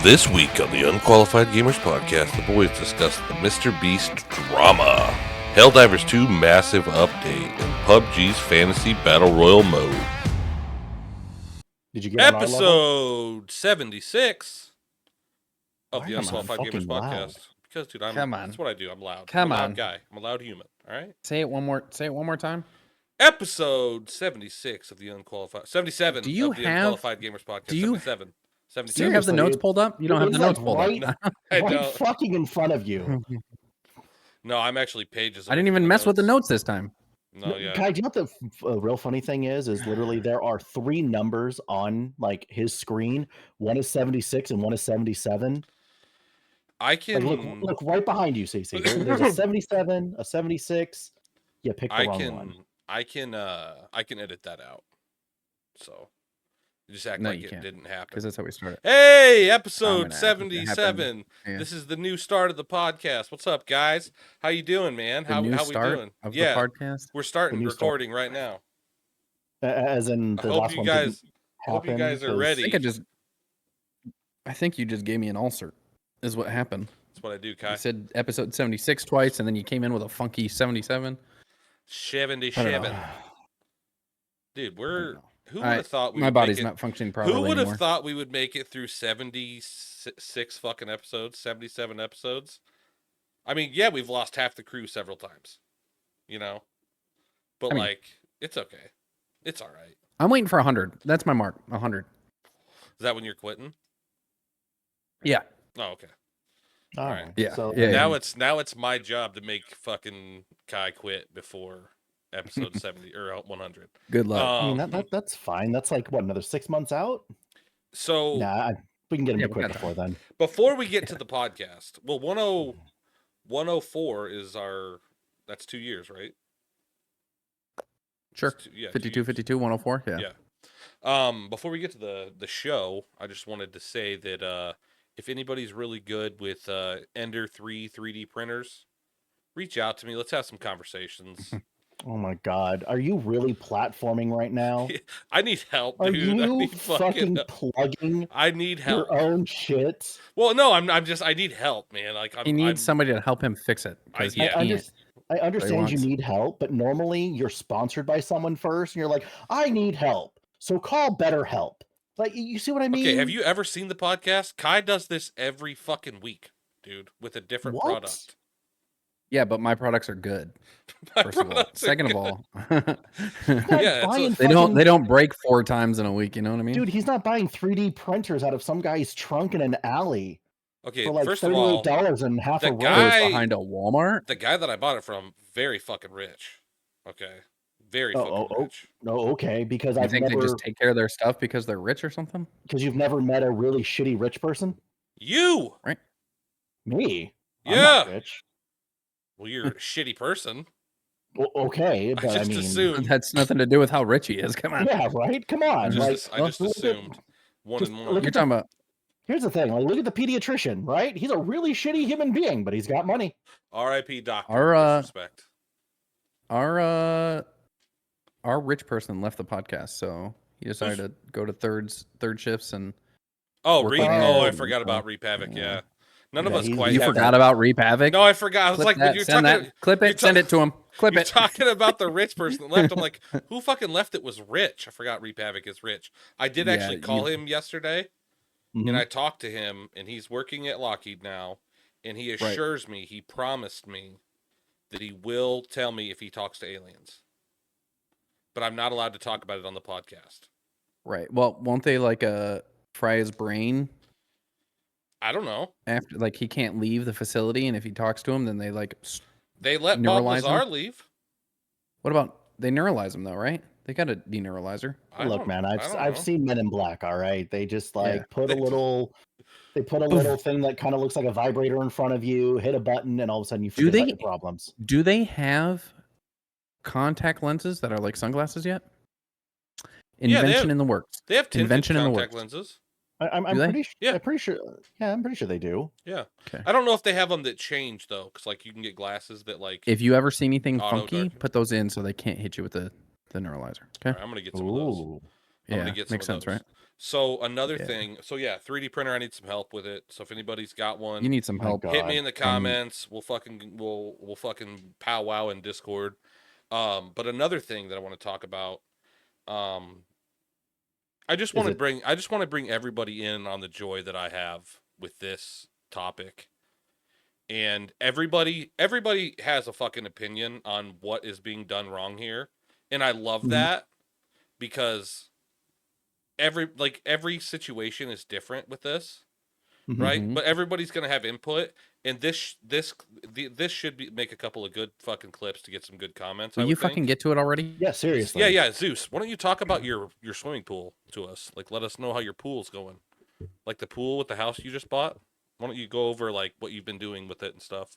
This week on the Unqualified Gamers Podcast, the boys discuss the Mr. Beast drama, Helldivers 2 massive update, and PUBG's Fantasy Battle Royale mode. Did you get episode 76 of the Unqualified Gamers Podcast? Loud? Because, dude, that's what I do. I'm loud. I'm a loud guy. I'm a loud human. All right. Say it one more time. Episode 76 of the Unqualified. 77 do you of the have, Unqualified Gamers Podcast. Do you, 77. Do you have the notes pulled up? You don't have the notes pulled up. Right fucking in front of you. No, I'm actually pages. I didn't even mess with the notes this time. No, yeah. Kai, do you know what the real funny thing is literally there are three numbers on like his screen. One is 76 and one is 77. I can look right behind you, CC. There's a 77, a 76. You picked the wrong one. I can edit that out. So just act like it didn't happen. Because that's how we started. Hey, episode 77. Yeah. This is the new start of the podcast. What's up, guys? How you doing, man? How we doing? Of the podcast? We're starting recording right now. As in the last one. I hope you guys are ready. I think you just gave me an ulcer. Is what happened. That's what I do, Kai. You said episode 76 twice, and then you came in with a funky 77. 77. Dude, who would have thought my body's not functioning properly anymore? Who would have thought we would make it through 76 fucking episodes, 77 episodes? I mean, yeah, we've lost half the crew several times, you know? But, it's okay. It's all right. I'm waiting for 100. That's my mark, 100. Is that when you're quitting? Yeah. Oh, okay. All right. Yeah. So now it's my job to make fucking Kai quit before episode 70 or 100. Good luck. I mean that's fine. That's like what, another 6 months out? So we can get him to quit before then. Before we get to the podcast, well, 104 is that's 2 years, right? Sure. 52, 52, 104. Yeah. Before we get to the show, I just wanted to say that if anybody's really good with Ender 3 3D printers, reach out to me. Let's have some conversations. Oh my God. Are you really platforming right now? I need help, dude. Are you I need fucking plugging I need help. Your own shit? Well, no, I need help, man. He needs somebody to help him fix it. I understand you need help, but normally you're sponsored by someone first, and you're like, I need help. So call BetterHelp. Like, you see what I mean? Okay, have you ever seen the podcast? Kai does this every fucking week, dude, with a different product. Yeah, but my products are good. First of all. Second of all, they don't break 4 times in a week. You know what I mean? Dude, he's not buying 3D printers out of some guy's trunk in an alley. Okay, for like first of all, $38 and half a roll behind a Walmart. The guy that I bought it from, very fucking rich. Okay, very fucking rich. No, okay, because I think they just take care of their stuff because they're rich or something. Because you've never met a really shitty rich person. You, right? Me? Yeah. I'm not rich. Well, you're a shitty person. Well, okay, but I just assumed. That's nothing to do with how rich he is. Come on. Yeah, right? Come on. I just assumed one and one. You're talking about. Here's the thing. Like, look at the pediatrician, right? He's a really shitty human being, but he's got money. R.I.P. Doctor. Respect. Our rich person left the podcast, so he decided to go to third shifts and. I forgot about Reap Havoc. Yeah. None of us quite. You forgot about Reap Havoc? No, I forgot. I was like, you're talking. Clip it. Send it to him. Clip it. Talking about the rich person that left. I'm like, who fucking left it was rich? I forgot Reap Havoc is rich. I did actually call him yesterday, and I talked to him, and he's working at Lockheed now, and he assures me, he promised me that he will tell me if he talks to aliens. But I'm not allowed to talk about it on the podcast. Right. Well, won't they fry his brain? I don't know. After he can't leave the facility, and if he talks to him, then they let Bob Lazar leave. What about they neuralize him though? Right? They got a deneuralizer. Look, man, I've seen Men in Black. All right, they just put a little thing that kind of looks like a vibrator in front of you, hit a button, and all of a sudden you forget about your problems. Do they have contact lenses that are like sunglasses yet? Invention in the works. They have tinted contact lenses. I'm pretty sure. Yeah, I'm pretty sure they do. Yeah. Okay. I don't know if they have them that change though, because you can get glasses that If you ever see anything funky, put those in so they can't hit you with the neuralizer. Okay. Right, I'm gonna get some of those. I'm gonna get some makes sense, those. right? So another thing, so yeah, 3D printer. I need some help with it. So if anybody's got one, You need some help. hit me in the comments. We'll fucking powwow in Discord. But another thing that I want to talk about, I just want to bring everybody in on the joy that I have with this topic. And everybody has a fucking opinion on what is being done wrong here, and I love that because every situation is different with this, right? But everybody's gonna have input, and this should make a couple of good fucking clips to get some good comments. Will you fucking get to it already? Yeah, seriously. Yeah, Zeus. Why don't you talk about your swimming pool to us? Like, let us know how your pool's going. Like the pool with the house you just bought. Why don't you go over like what you've been doing with it and stuff?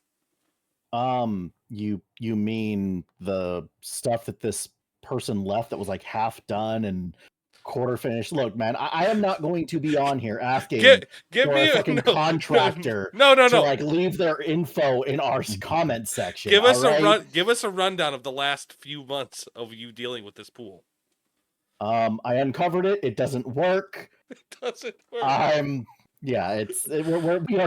You mean the stuff that this person left that was like half done and quarter finished? Look, man, I am not going to be on here asking give for me a fucking contractor to like leave their info in our comment section. Give us a rundown of the last few months of you dealing with this pool. I uncovered it. It doesn't work. It doesn't work. We are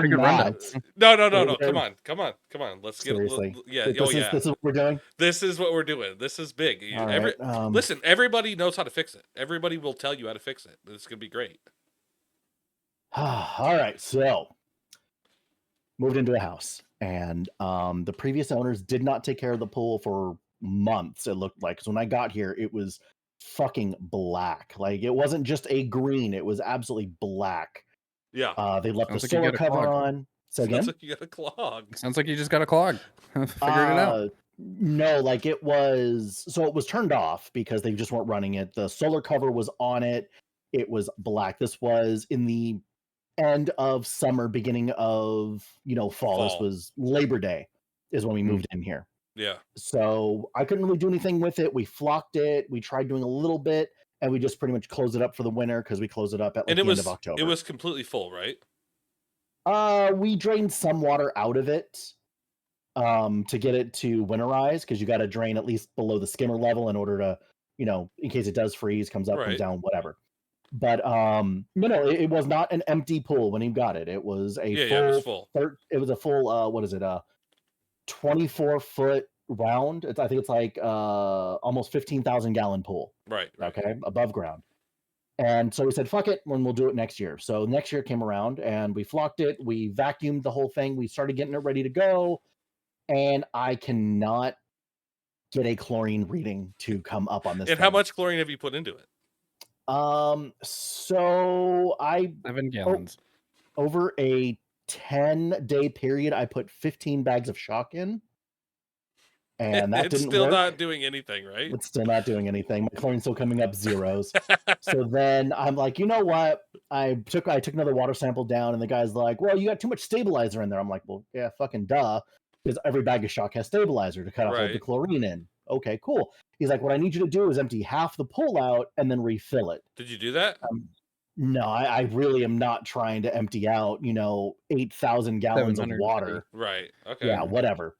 not. No. Come on. Let's seriously. Get it. This is what we're doing. This is what we're doing. This is big. Listen, everybody knows how to fix it. Everybody will tell you how to fix it. It's gonna be great. All right, so moved into a house, and the previous owners did not take care of the pool for months. It looked like, because when I got here, it was fucking black. Like, it wasn't just a green; it was absolutely black. Yeah. They left the solar cover on. So again, sounds like you got a clog. Sounds like you just got a clog. Figured it out. No, like it was turned off because they just weren't running it. The solar cover was on it. It was black. This was in the end of summer, beginning of fall. This was Labor Day is when we moved in here. Yeah. So I couldn't really do anything with it. We flocked it. We tried doing a little bit, and we just pretty much closed it up for the winter because we closed it up at the end of October. It was completely full, right? We drained some water out of it to get it to winterize, because you got to drain at least below the skimmer level in order to, in case it does freeze, comes up, comes down, whatever. But it was not an empty pool when he got it. It was a full. It was a full 24-foot round. I think it's like almost 15,000 gallon pool. Right. Okay, above ground. And so we said, fuck it, and we'll do it next year. So next year came around, and we flocked it. We vacuumed the whole thing. We started getting it ready to go. And I cannot get a chlorine reading to come up on this. And how much chlorine have you put into it? So 7 gallons. Over a 10-day period, I put 15 bags of shock in. And that it's didn't still work. not doing anything, right? It's still not doing anything. My chlorine's still coming up zeros. So then I'm like, you know what? I took another water sample down, and the guy's like, well, you got too much stabilizer in there. I'm like, well, yeah, fucking duh. Because every bag of shock has stabilizer to kind of hold the chlorine in. Okay, cool. He's like, what I need you to do is empty half the pool out and then refill it. Did you do that? No, I really am not trying to empty out, 8,000 gallons of water. Right. Okay. Yeah, whatever.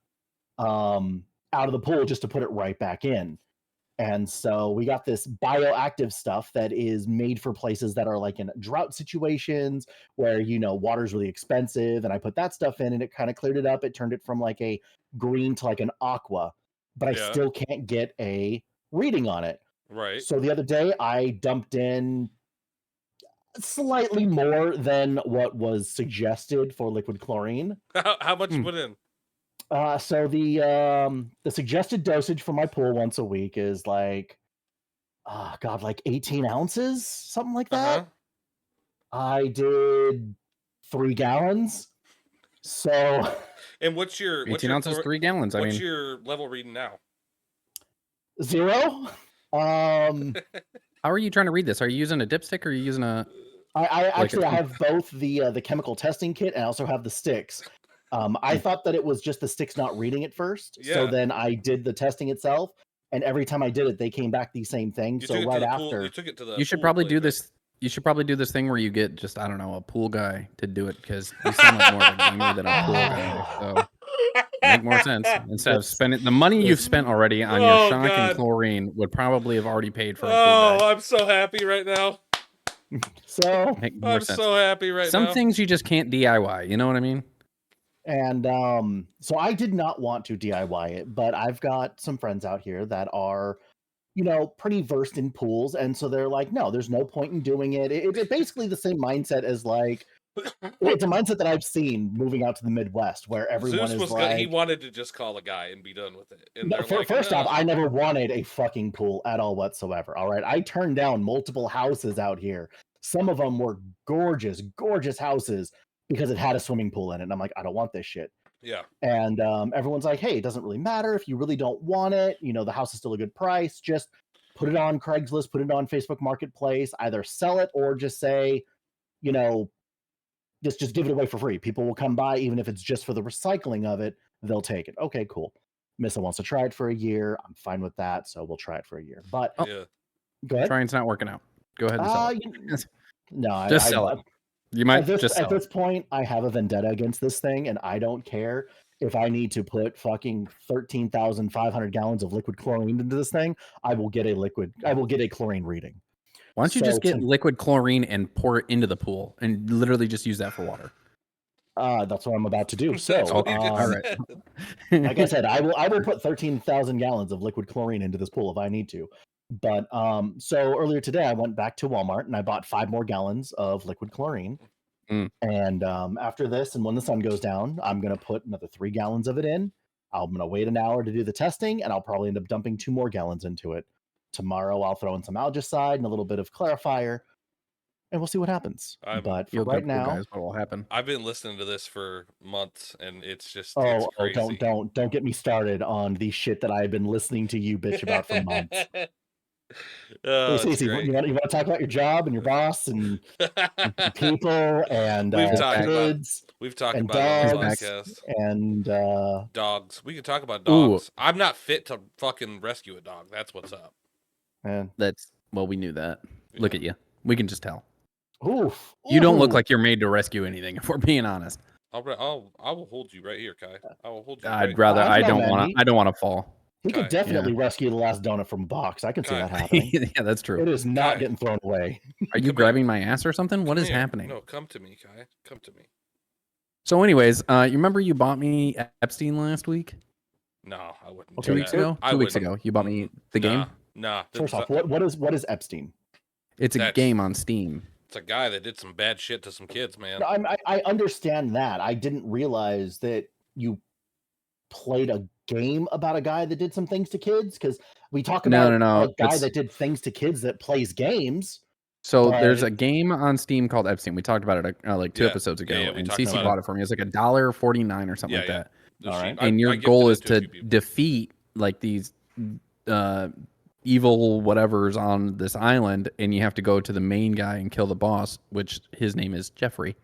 Out of the pool just to put it right back in. And so we got this bioactive stuff that is made for places that are like in drought situations where, water's really expensive. And I put that stuff in, and it kind of cleared it up. It turned it from like a green to like an aqua, but I still can't get a reading on it. Right. So the other day I dumped in slightly more than what was suggested for liquid chlorine. How much you put in? So the suggested dosage for my pool once a week is like, like 18 ounces, something like that. I did 3 gallons. So. And what's your 18 ounces, 3 gallons? What's your level reading now? 0. How are you trying to read this? Are you using a dipstick, or are you using a? I have both the chemical testing kit, and I also have the sticks. I thought that it was just the sticks not reading it first. Yeah. So then I did the testing itself, and every time I did it, they came back the same thing. You so right after, you took it to the. You should probably do this. You should probably do this thing where you get just, I don't know, a pool guy to do it, because you sound like more of a gamer than a pool guy. So. Make more sense. Instead of spending the money you've spent already on your shock and chlorine would probably have already paid for a pool bag. I'm so happy right now. So I'm so happy right now. Some things you just can't DIY. You know what I mean? And so I did not want to DIY it, but I've got some friends out here that are, pretty versed in pools, and so they're like, no, there's no point in doing it. It's basically the same mindset as like, it's a mindset that I've seen moving out to the Midwest, where everyone Zeus is like, he wanted to just call a guy and be done with it. And first off, I never wanted a fucking pool at all whatsoever. All right, I turned down multiple houses out here. Some of them were gorgeous, gorgeous houses because it had a swimming pool in it. And I'm like, I don't want this shit. Yeah. And everyone's like, hey, it doesn't really matter if you really don't want it. The house is still a good price. Just put it on Craigslist, put it on Facebook Marketplace, either sell it or just say, just give it away for free. People will come by, even if it's just for the recycling of it, they'll take it. Okay, cool. Missa wants to try it for a year. I'm fine with that. So we'll try it for a year. But yeah. Go ahead. Trying's not working out. Go ahead and sell it. No, just sell it. You might just sell at this point, I have a vendetta against this thing, and I don't care if I need to put fucking 13,500 gallons of liquid chlorine into this thing. I will get a chlorine reading. Why don't you just get liquid chlorine and pour it into the pool and literally just use that for water? That's what I'm about to do. So, all right. Like I said, I will put 13,000 gallons of liquid chlorine into this pool if I need to. But so earlier today, I went back to Walmart and I bought 5 more gallons of liquid chlorine. And after this, and when the sun goes down, I'm gonna put another 3 gallons of it in. I'm gonna wait an hour to do the testing, and I'll probably end up dumping 2 more gallons into it. Tomorrow, I'll throw in some algicide and a little bit of clarifier, and we'll see what happens. But for right now, guys, what will happen? I've been listening to this for months, and it's just it's crazy. Don't get me started on the shit that I've been listening to you bitch about for months. Hey, Stacey, you want to talk about your job and your boss and people and kids? We've talked and about dogs podcast. And dogs. We can talk about dogs. Ooh. I'm not fit to fucking rescue a dog. That's what's up. Man, we knew that. Yeah. Look at you. We can just tell. Oof. You don't look like you're made to rescue anything. If we're being honest, I will hold you right here, Kai. I will hold you. I'd rather. I don't want to fall. He could definitely rescue the last donut from a box. I can see that happening. Yeah, that's true. It is not getting thrown away. Are you grabbing my ass or something? What is happening? No, come to me, Kai. Come to me. So, anyways, you remember you bought me Epstein last week? No, I wouldn't. 2 weeks ago? 2 weeks ago, you bought me the game? Nah. First off, what is Epstein? It's a game on Steam. It's a guy that did some bad shit to some kids, man. No, I understand that. I didn't realize that you played a game about a guy that did some things to kids, because we talk about a guy that did things to kids that plays games. So there's a game on Steam called Epstein. We talked about it like 2 episodes ago, and CC bought it for me. It's like $1.49 or something like that. All right. And your goal is to defeat like these evil whatevers on this island, and you have to go to the main guy and kill the boss, which his name is Jeffrey.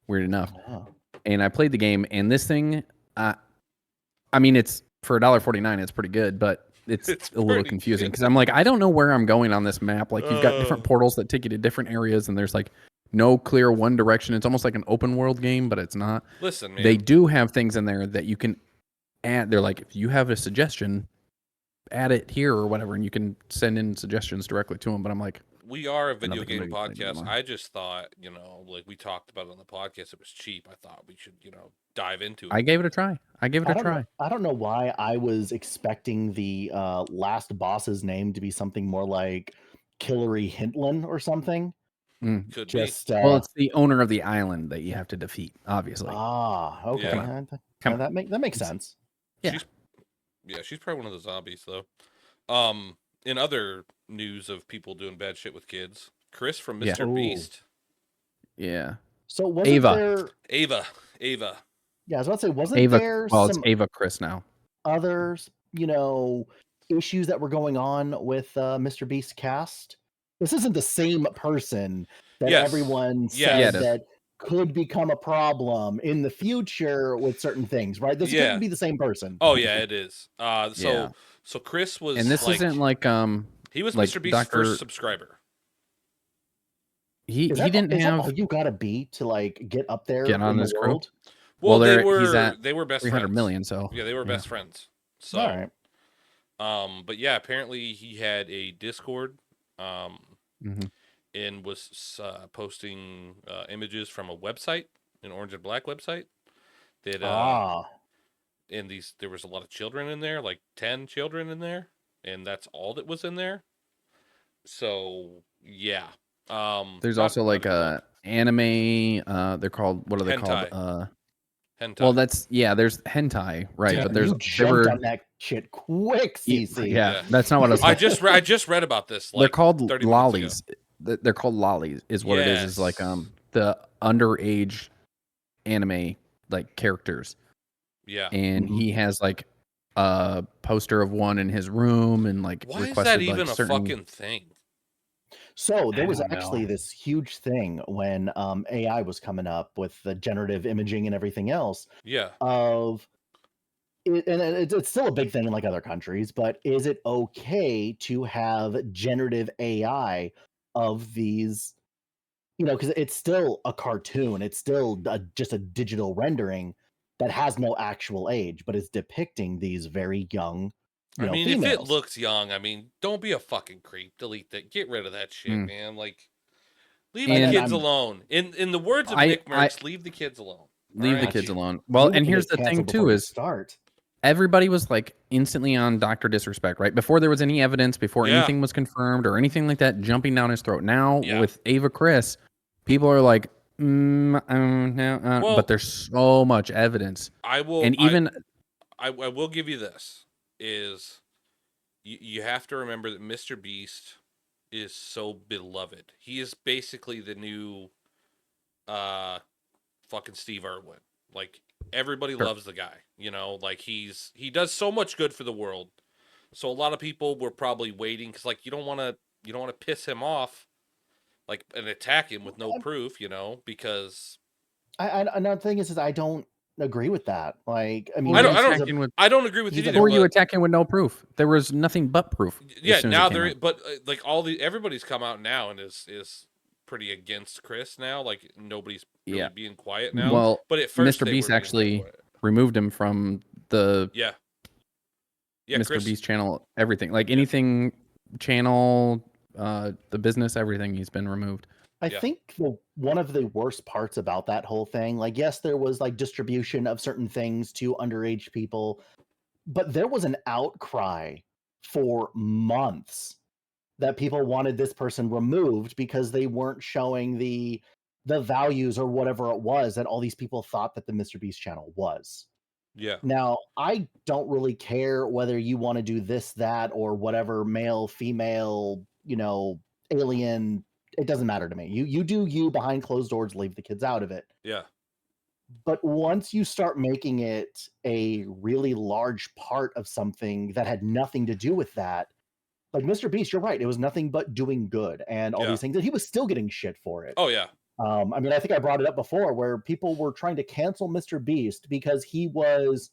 Weird enough. Oh. And I played the game, and this thing, I mean, it's for $1.49, it's pretty good, but it's a little confusing because I'm like, I don't know where I'm going on this map. Like, you've got different portals that take you to different areas, and there's like no clear one direction. It's almost like an open world game, but it's not. Listen, man. They do have things in there that you can add. They're like, if you have a suggestion, add it here or whatever, and you can send in suggestions directly to them. But I'm like, we are a video game podcast. I just thought, like we talked about it on the podcast, it was cheap. I thought we should, dive into it. I gave it a try. I don't know why I was expecting the last boss's name to be something more like Hillary Hintlin or something. Could just be. Well, it's the owner of the island that you have to defeat, obviously. Okay. Yeah. That makes sense. Yeah. She's probably one of the zombies though. In other news of people doing bad shit with kids, Chris from Mr. Beast. Yeah. So wasn't there Ava. Yeah, I was about to say, wasn't Ava, there it's Ava Kris now. Other, issues that were going on with Mr. Beast cast? This isn't the same person that everyone says that could become a problem in the future with certain things, right? This couldn't be the same person. Oh yeah, it is. So Chris was, and this isn't like he was like Mr. Beast's first subscriber. He didn't have all you gotta be to like get up there get on in this the world. Well, they he's at were best 300 friends. million, so yeah, they were best friends. So, All right. But yeah, apparently he had a Discord, Mhm. and was posting images from a website, an Orange and Black website. That and there was a lot of children in there, like 10 children in there, and that's all that was in there. So yeah. There's also like anime. They're called, what are they hentai. called? Hentai. Well, there's hentai, right? Damn, but there's you jumped on that shit quick, CC. Yeah, that's not what I was. I just read about this. Like, they're called 30 lollies. They're called lollies, is what it is. Is like the underage anime like characters. Yeah. And he has like a poster of one in his room, and like why requested, is that even like, a fucking thing? So there was actually this huge thing when AI was coming up with the generative imaging and everything else. Yeah. And it's still a big thing in like other countries, but is it okay to have generative AI of these? You know, because it's still a cartoon, it's still just a digital rendering that has no actual age, but is depicting these very young. I mean, females. if it looks young, I mean, don't be a fucking creep. Delete that. Get rid of that shit, man. Like, leave the kids alone. In the words of Nick Merckx, leave the kids alone. Leave the kids alone. Well, and here's the thing too: is everybody was like instantly on Dr. Disrespect, right? Before there was any evidence, before anything was confirmed or anything like that, jumping down his throat. Now with Ava Kris, people are like, but there's so much evidence. I will give you this. Is you have to remember that Mr. Beast is so beloved. He is basically the new fucking Steve Irwin. Like, everybody loves the guy, you know, like he does so much good for the world. So a lot of people were probably waiting, because like you don't want to piss him off, like, and attack him with no proof, you know, because another thing is I don't agree with that. Like, I mean, I don't agree with you either. Who were you attacking with no proof? There was nothing but proof. Yeah, now but like everybody's come out now and is pretty against Chris now. Like, nobody's really being quiet now. Well, but at first Mr. Beast actually removed him from the Mr. Chris, Beast channel. Everything, like anything channel, the business, everything. He's been removed. I think one of the worst parts about that whole thing, like, yes, there was like distribution of certain things to underage people, but there was an outcry for months that people wanted this person removed because they weren't showing the values or whatever it was that all these people thought that the Mr. Beast channel was. Yeah. Now, I don't really care whether you want to do this, that, or whatever, male, female, you know, alien. It doesn't matter to me. You do you behind closed doors, leave the kids out of it. Yeah. But once you start making it a really large part of something that had nothing to do with that, like Mr. Beast, you're right. It was nothing but doing good and all these things. And he was still getting shit for it. Oh, yeah. I mean, I think I brought it up before where people were trying to cancel Mr. Beast because he was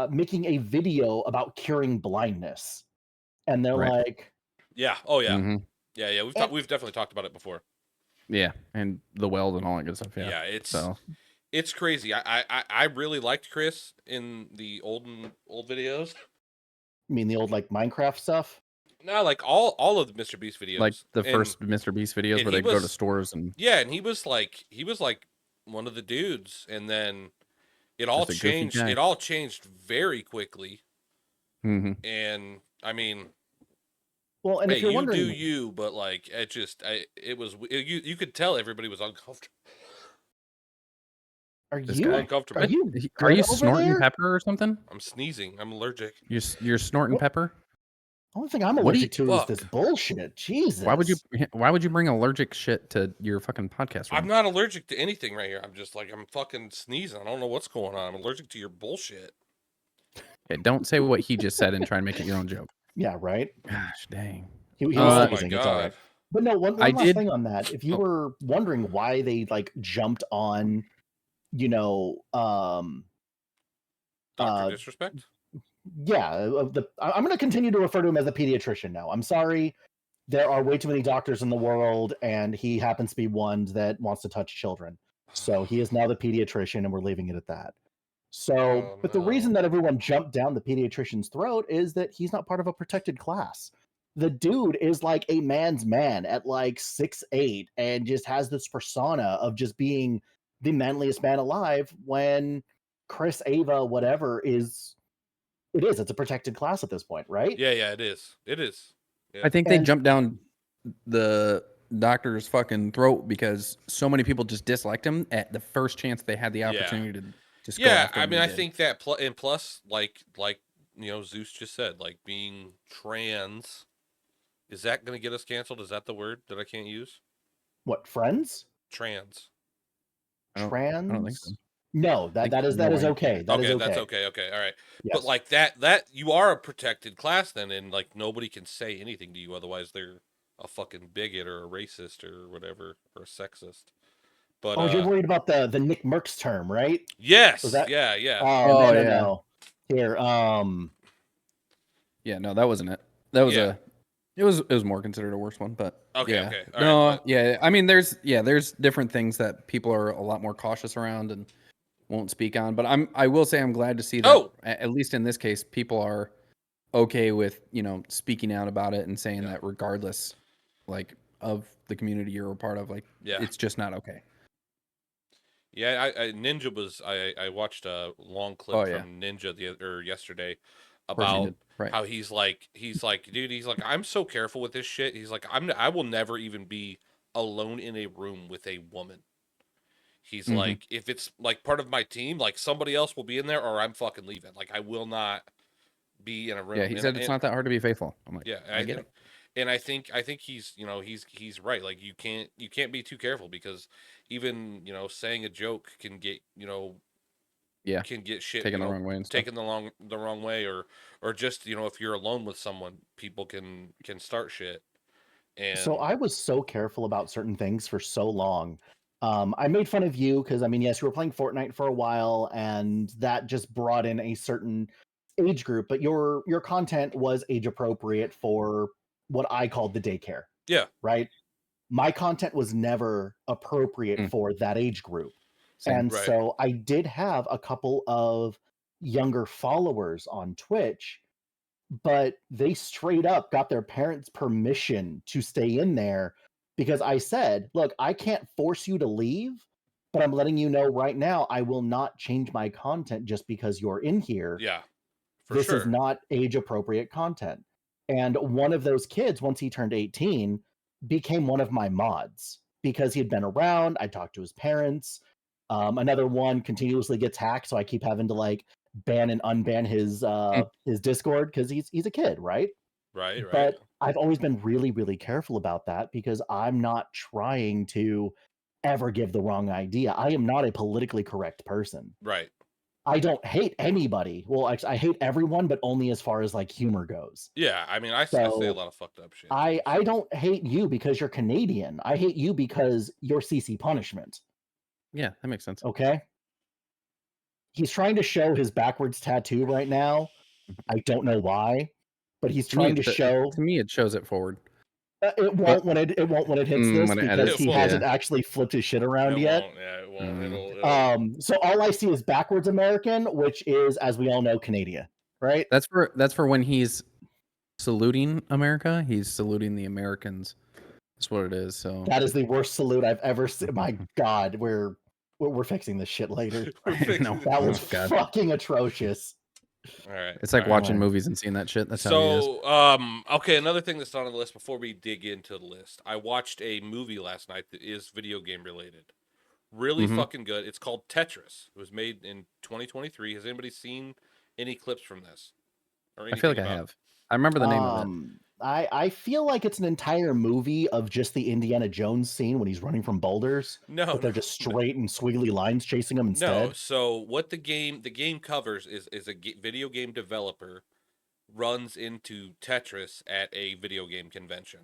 making a video about curing blindness. And they're like... Yeah. Oh, yeah. Mm-hmm. Yeah. We've definitely talked about it before. Yeah, and the weld and all that good stuff. Yeah, it's crazy. I really liked Chris in the old videos. You mean the old like Minecraft stuff? No, like all of the Mr. Beast videos, like the first Mr. Beast videos where they go to stores and and he was like one of the dudes, and then it all changed. It all changed very quickly. Mm-hmm. And I mean. Well, and if you're wondering, do you, but like you could tell everybody was uncomfortable. Are you uncomfortable? Are you snorting pepper or something? I'm sneezing. I'm allergic. You're snorting pepper? The only thing I'm allergic to is this bullshit. Jesus. Why would you bring allergic shit to your fucking podcast room? I'm not allergic to anything right here. I'm just like, I'm fucking sneezing. I don't know what's going on. I'm allergic to your bullshit. Okay, don't say what he just said and try and make it your own joke. Yeah, right? Gosh, dang. He was sneezing. It's all right. But no, one last thing on that. If you were wondering why they like jumped on, you know, Dr. Disrespect? Yeah, I'm going to continue to refer to him as a pediatrician now. I'm sorry. There are way too many doctors in the world, and he happens to be one that wants to touch children. So he is now the pediatrician, and we're leaving it at that. So, but the reason that everyone jumped down the pediatrician's throat is that he's not part of a protected class. The dude is like a man's man at like 6'8" and just has this persona of just being the manliest man alive when Chris, Ava, whatever it's a protected class at this point, right? Yeah, it is. It is. Yeah. I think they jumped down the doctor's fucking throat because so many people just disliked him at the first chance they had the opportunity to just go after him. I mean, I think that and plus, like Zeus just said, like being trans, is that going to get us canceled? Is that the word that I can't use? What, friends? Trans. Trans? I don't think so. No, that is okay. That is okay. That's okay. Okay, all right. Yes. But like that you are a protected class then, and like nobody can say anything to you, otherwise they're a fucking bigot or a racist or whatever or a sexist. But you're worried about the Nick Merckx term, right? Yes. That... Yeah. Oh, no. Here, yeah, no, that wasn't it. That was it was more considered a worse one, but okay. All right, yeah. I mean, there's different things that people are a lot more cautious around and won't speak on. But I will say I'm glad to see that at least in this case, people are okay with speaking out about it and saying that regardless, like of the community you're a part of, like it's just not okay. Yeah, Ninja was. I watched a long clip from Ninja yesterday about how he's like, dude, I'm so careful with this shit. He's like, I will never even be alone in a room with a woman. He's like, if it's like part of my team, like somebody else will be in there, or I'm fucking leaving. Like I will not be in a room. Yeah, he said it's not that hard to be faithful. I'm like, I get it. And I think he's he's right. Like you can't be too careful because even saying a joke can get can get shit taken the wrong way and stuff. taken the wrong way or just if you're alone with someone, people can start shit. And so I was so careful about certain things for so long. I made fun of you because I mean, yes, you were playing Fortnite for a while, and that just brought in a certain age group, but your content was age appropriate for what I called the daycare. Yeah. Right. My content was never appropriate for that age group. So I did have a couple of younger followers on Twitch, but they straight up got their parents' permission to stay in there because I said, look, I can't force you to leave, but I'm letting you know right now, I will not change my content just because you're in here. Yeah. This is not age appropriate content. And one of those kids, once he turned 18, became one of my mods because he had been around. I talked to his parents. Another one continuously gets hacked, so I keep having to like ban and unban his Discord because he's a kid, right? Right. But I've always been really, really careful about that because I'm not trying to ever give the wrong idea. I am not a politically correct person. Right. I don't hate anybody. Well, I hate everyone, but only as far as like humor goes. Yeah, I mean, I say a lot of fucked up shit. I don't hate you because you're Canadian. I hate you because you're CCPunishment. Yeah, that makes sense. Okay. He's trying to show his backwards tattoo right now. I don't know why, but he's trying to show. To me, it shows it forward. It won't when it hits this because he hasn't actually flipped his shit around yet. Yeah, it won't. So all I see is backwards American, which is, as we all know, Canada, right? That's for when he's saluting America. He's saluting the Americans. That's what it is. So that is the worst salute I've ever seen. My God, we're fixing this shit later. That was fucking atrocious. All right. It's like watching movies and seeing that shit. That's how it is. Okay, another thing that's not on the list before we dig into the list. I watched a movie last night that is video game related. Really fucking good. It's called Tetris. It was made in 2023. Has anybody seen any clips from this? I feel like I have. I remember the name of it. I feel like it's an entire movie of just the Indiana Jones scene when he's running from boulders. No, they're just straight and squiggly lines chasing him instead. No, so what the game covers is a video game developer runs into Tetris at a video game convention.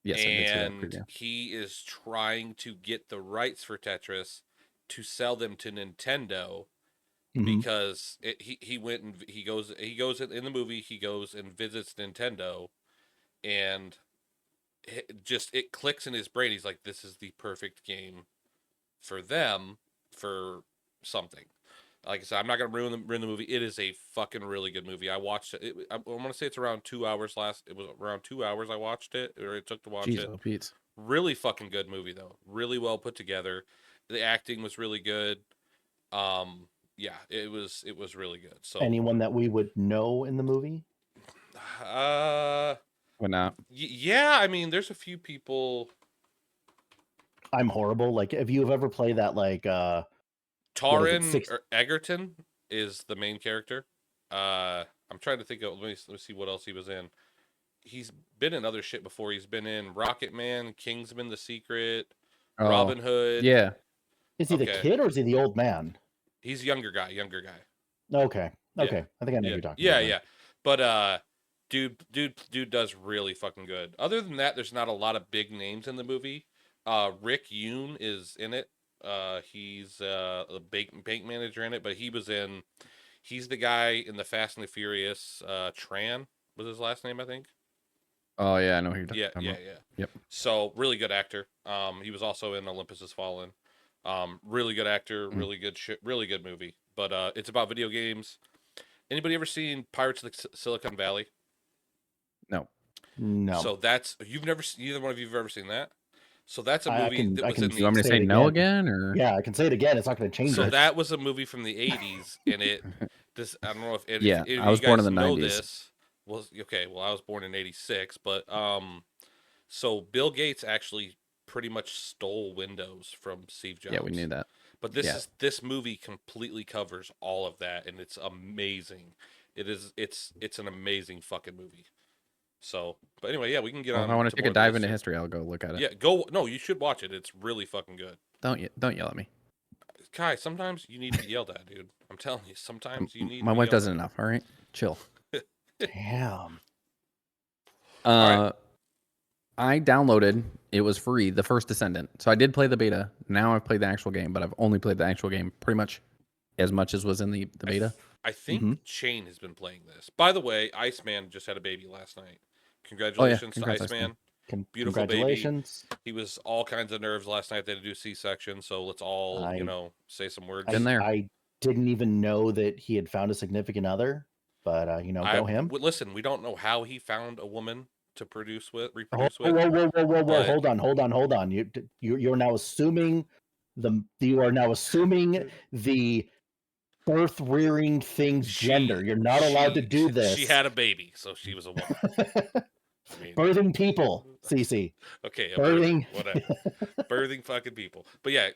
Yes, and he is trying to get the rights for Tetris to sell them to Nintendo. Because he went and he goes in the movie, he goes and visits Nintendo, and it clicks in his brain. He's like, this is the perfect game for them for something. Like I said, I'm not gonna ruin the movie. It is a fucking really good movie. I watched it. I want to say it's around 2 hours It was around 2 hours I watched it, or it took to watch it. Oh, Pete. Really fucking good movie though. Really well put together. The acting was really good. Yeah, it was really good. So anyone that we would know in the movie? Why not? Yeah, I mean, there's a few people. I'm horrible. Like, if you've ever played that, like, Taron Egerton is the main character. I'm trying to think of. Let me see what else he was in. He's been in other shit before. He's been in Rocket Man, Kingsman: The Secret, Robin Hood. Yeah. Is he the kid or is he the old man? He's a younger guy. Okay. Yeah. I think I know who you're talking about. about. Yeah. But dude does really fucking good. Other than that, there's not a lot of big names in the movie. Rick Yoon is in it. He's a bank manager in it, but he's the guy in the Fast and the Furious. Tran was his last name, I think. Oh yeah, I know who you're talking about. Yeah. Yep. So really good actor. He was also in Olympus Has Fallen. Really good actor, really good shit, really good movie. But it's about video games. Anybody ever seen Pirates of the Silicon Valley? No. So that's neither one of you have ever seen that. So that's a movie that was in the. You want me to say no again, or yeah, I can say it again. It's not going to change. So that was a movie from the '80s, and I don't know if I was born in the '90s. This was okay. Well, I was born in '86, but so Bill Gates actually pretty much stole Windows from Steve Jobs. Yeah, we knew that. But this movie completely covers all of that, and it's amazing. It's an amazing fucking movie. So, but anyway, yeah, we can get on. If I want to take a dive into history, I'll go look at it. Yeah, go. No, you should watch it. It's really fucking good. Don't yell at me, Kai. Sometimes you need to be yelled at, dude. I'm telling you. Sometimes you need. My wife doesn't enough. All right, chill. Damn. I downloaded. It was free. The First Decendant. So I did play the beta. Now I've played the actual game, but I've only played the actual game pretty much as was in the beta. I think Shane has been playing this. By the way, Iceman just had a baby last night. Congratulations to Iceman. Beautiful baby. He was all kinds of nerves last night. They had to do C-section, so let's all, say some words. I didn't even know that he had found a significant other, but go him. Listen, we don't know how he found a woman to reproduce with. Whoa! Hold on. You're now assuming the birth rearing thing's gender. You're not allowed to do this. She had a baby, so she was a woman. Birthing people, CC. Okay, birthing, whatever. Birthing fucking people. But yeah,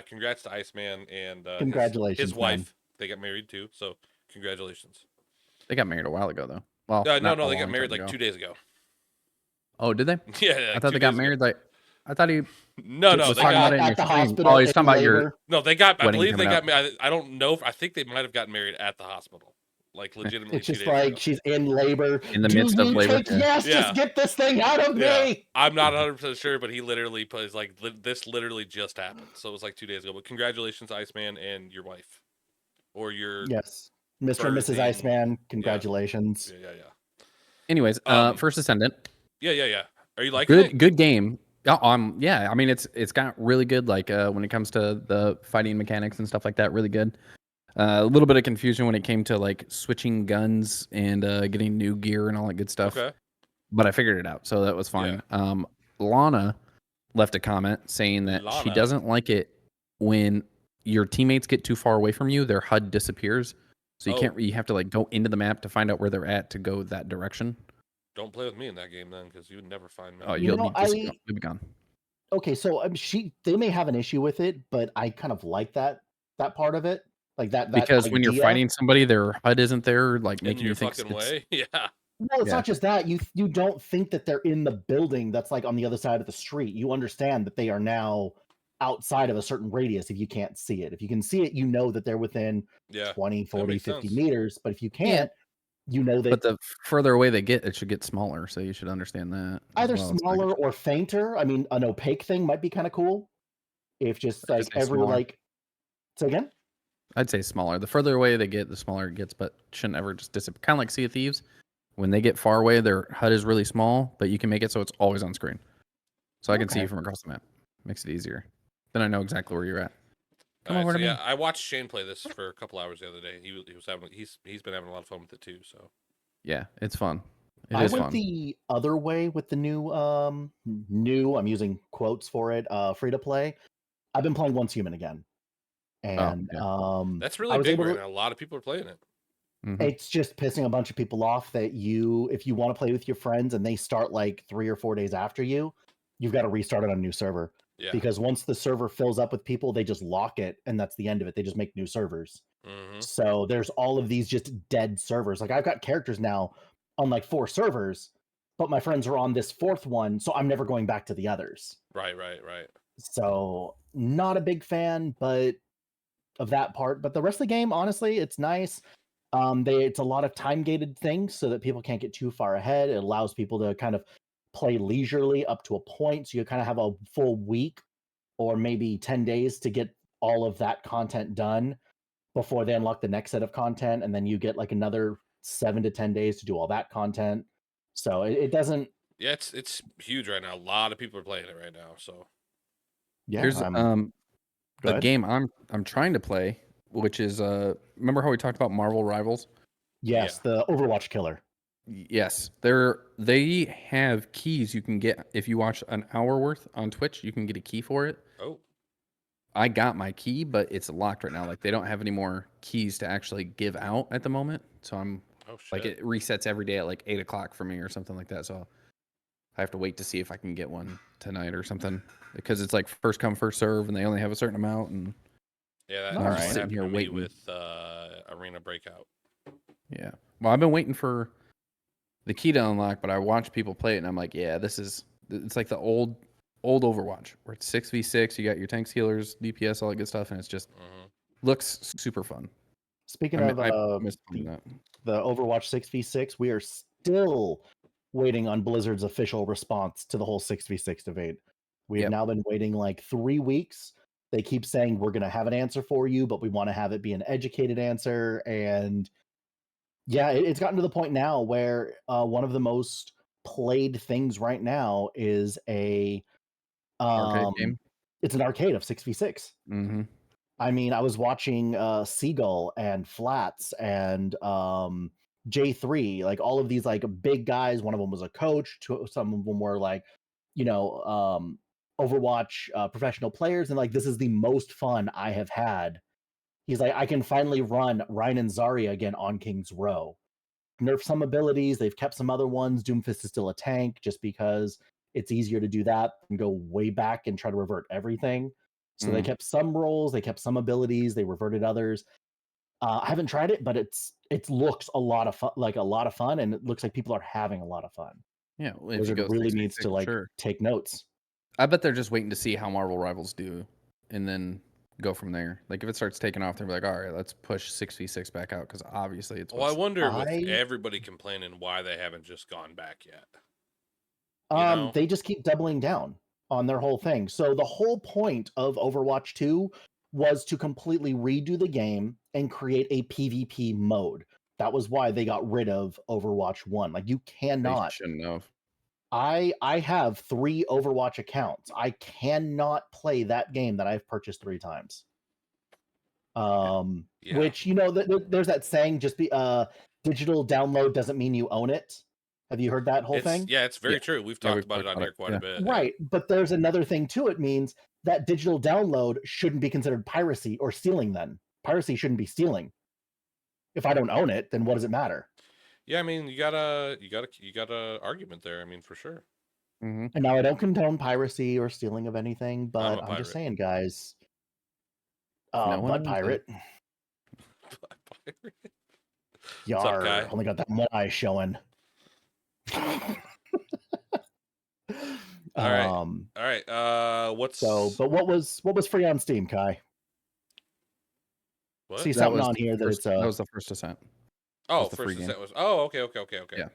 congrats to Iceman and congratulations, his wife. Man. They got married too, so congratulations. They got married a while ago, though. Well, no, they got married like 2 days ago. Oh, did they? Yeah, I thought they got married like. I thought he. No, was they got at the hospital. Oh, he's talking about your. No, they got. I believe they got. I don't know. I think they might have gotten married at the hospital. Like legitimately, it's just like she's in labor. In the midst of labor. Just get this thing out of me. I'm not 100% sure, but he literally plays like this. Literally just happened, so it was like 2 days ago. But congratulations, Iceman, and your wife, or your Mr. and Mrs. Iceman. Congratulations. Yeah. Anyways, First Descendant. Yeah. Are you liking it? Good game. Yeah. I mean, it's got really good when it comes to the fighting mechanics and stuff like that. Really good. A little bit of confusion when it came to like switching guns and getting new gear and all that good stuff. Okay. But I figured it out, so that was fine. Yeah. Lana left a comment saying that she doesn't like it when your teammates get too far away from you. Their HUD disappears, so you have to like go into the map to find out where they're at to go that direction. Don't play with me in that game then, because you would never find me. Oh, you'll be gone. Okay, so they may have an issue with it, but I kind of like that part of it. Like that because idea. When you're fighting somebody, their HUD isn't there, like making you think fucking way. Yeah. Well, it's not just that. You don't think that they're in the building that's like on the other side of the street. You understand that they are now outside of a certain radius if you can't see it. If you can see it, you know that they're within 20, 40, 50 meters. But if you can't, you know that. But the further away they get, it should get smaller. So you should understand that. Either smaller or fainter. I mean, an opaque thing might be kind of cool. If just like every smaller. like. Say again? I'd say smaller. The further away they get, the smaller it gets, but shouldn't ever just disappear. Kind of like Sea of Thieves. When they get far away, their HUD is really small, but you can make it so it's always on screen. So I can see you from across the map. Makes it easier. Then I know exactly where you're at. Come All over right, so to yeah, me. I watched Shane play this for a couple hours the other day. He was having he's been having a lot of fun with it too. So Yeah, it's fun. I It is went fun. the other way with the new I'm using quotes for it, free to play. I've been playing Once Human again. And that's I really was big able right to, now. A lot of people are playing it. it's just pissing a bunch of people off that if you want to play with your friends and they start like 3 or 4 days after you, you've got to restart it on a new server. Yeah. Because once the server fills up with people, they just lock it and that's the end of it. They just make new servers. So there's all of these just dead servers. Like I've got characters now on like 4 servers, but my friends are on this 4th one, so I'm never going back to the others. Right. So not a big fan, but of that part. But the rest of the game, honestly, it's nice. It's a lot of time gated things so that people can't get too far ahead. It allows people to kind of play leisurely up to a point. So you kind of have a full week or maybe 10 days to get all of that content done before they unlock the next set of content. And then you get like another 7 to 10 days to do all that content. So it doesn't. Yeah, it's huge right now. A lot of people are playing it right now. So Yeah, Here's Go a ahead. game I'm trying to play, which is remember how we talked about Marvel Rivals? Yes, Yeah. the Overwatch killer. Yes, they have keys you can get if you watch an hour worth on Twitch. You can get a key for it. Oh, I got my key, but it's locked right now. Like they don't have any more keys to actually give out at the moment. So I'm like it resets every day at like 8 o'clock for me or something like that. So I have to wait to see if I can get one tonight or something because it's like first come first serve and they only have a certain amount. And yeah, All that's right. what sitting happened here to me waiting. with Arena Breakout. Yeah, well, I've been waiting for the key to unlock, but I watch people play it and I'm like, yeah, it's like the old Overwatch where it's 6v6. You got your tanks, healers, DPS, all that good stuff, and it's just looks super fun. Speaking I of miss playing that. the Overwatch 6v6, we are still waiting on Blizzard's official response to the whole 6v6 debate. We have now been waiting like 3 weeks. They keep saying we're going to have an answer for you, but we want to have it be an educated answer. And yeah, it's gotten to the point now where one of the most played things right now is a Arcade game. It's an arcade of 6v6. Mm-hmm. I mean, I was watching Seagull and Flats and J3, like all of these like big guys. One of them was a coach. Some of them were like, Overwatch professional players. And like, this is the most fun I have had. He's like, I can finally run Ryan and Zarya again on King's Row. Nerf some abilities. They've kept some other ones. Doomfist is still a tank just because it's easier to do that than go way back and try to revert everything. So they kept some roles, they kept some abilities, they reverted others. I haven't tried it, but it looks a lot of fun, and it looks like people are having a lot of fun. Yeah, well, Blizzard really needs to like take notes. I bet they're just waiting to see how Marvel Rivals do, and then go from there. Like if it starts taking off, they'll be like, all right, let's push 6v6 back out because obviously it's. Well, I wonder with everybody complaining why they haven't just gone back yet. They just keep doubling down on their whole thing. So the whole point of Overwatch 2 was to completely redo the game and create a PvP mode. That was why they got rid of Overwatch 1. Like you cannot. They shouldn't have. I have 3 Overwatch accounts. I cannot play that game that I've purchased 3 times. Which there's that saying, just be digital download doesn't mean you own it. Have you heard that whole thing? Yeah, it's very true. We've talked about it on here quite a bit. Right, but there's another thing too. It means that digital download shouldn't be considered piracy or stealing. Then piracy shouldn't be stealing. If I don't own it, then what does it matter? Yeah, I mean, you got a argument there. I mean, for sure. And now I don't condone piracy or stealing of anything, but I'm just saying, guys. Butt pirate. Butt pirate. Yar, only got that one eye showing. All right. But what was free on Steam, Kai? What? See something on here that it's that was the First Descent. Oh, First Descent was. Oh, okay. Yeah.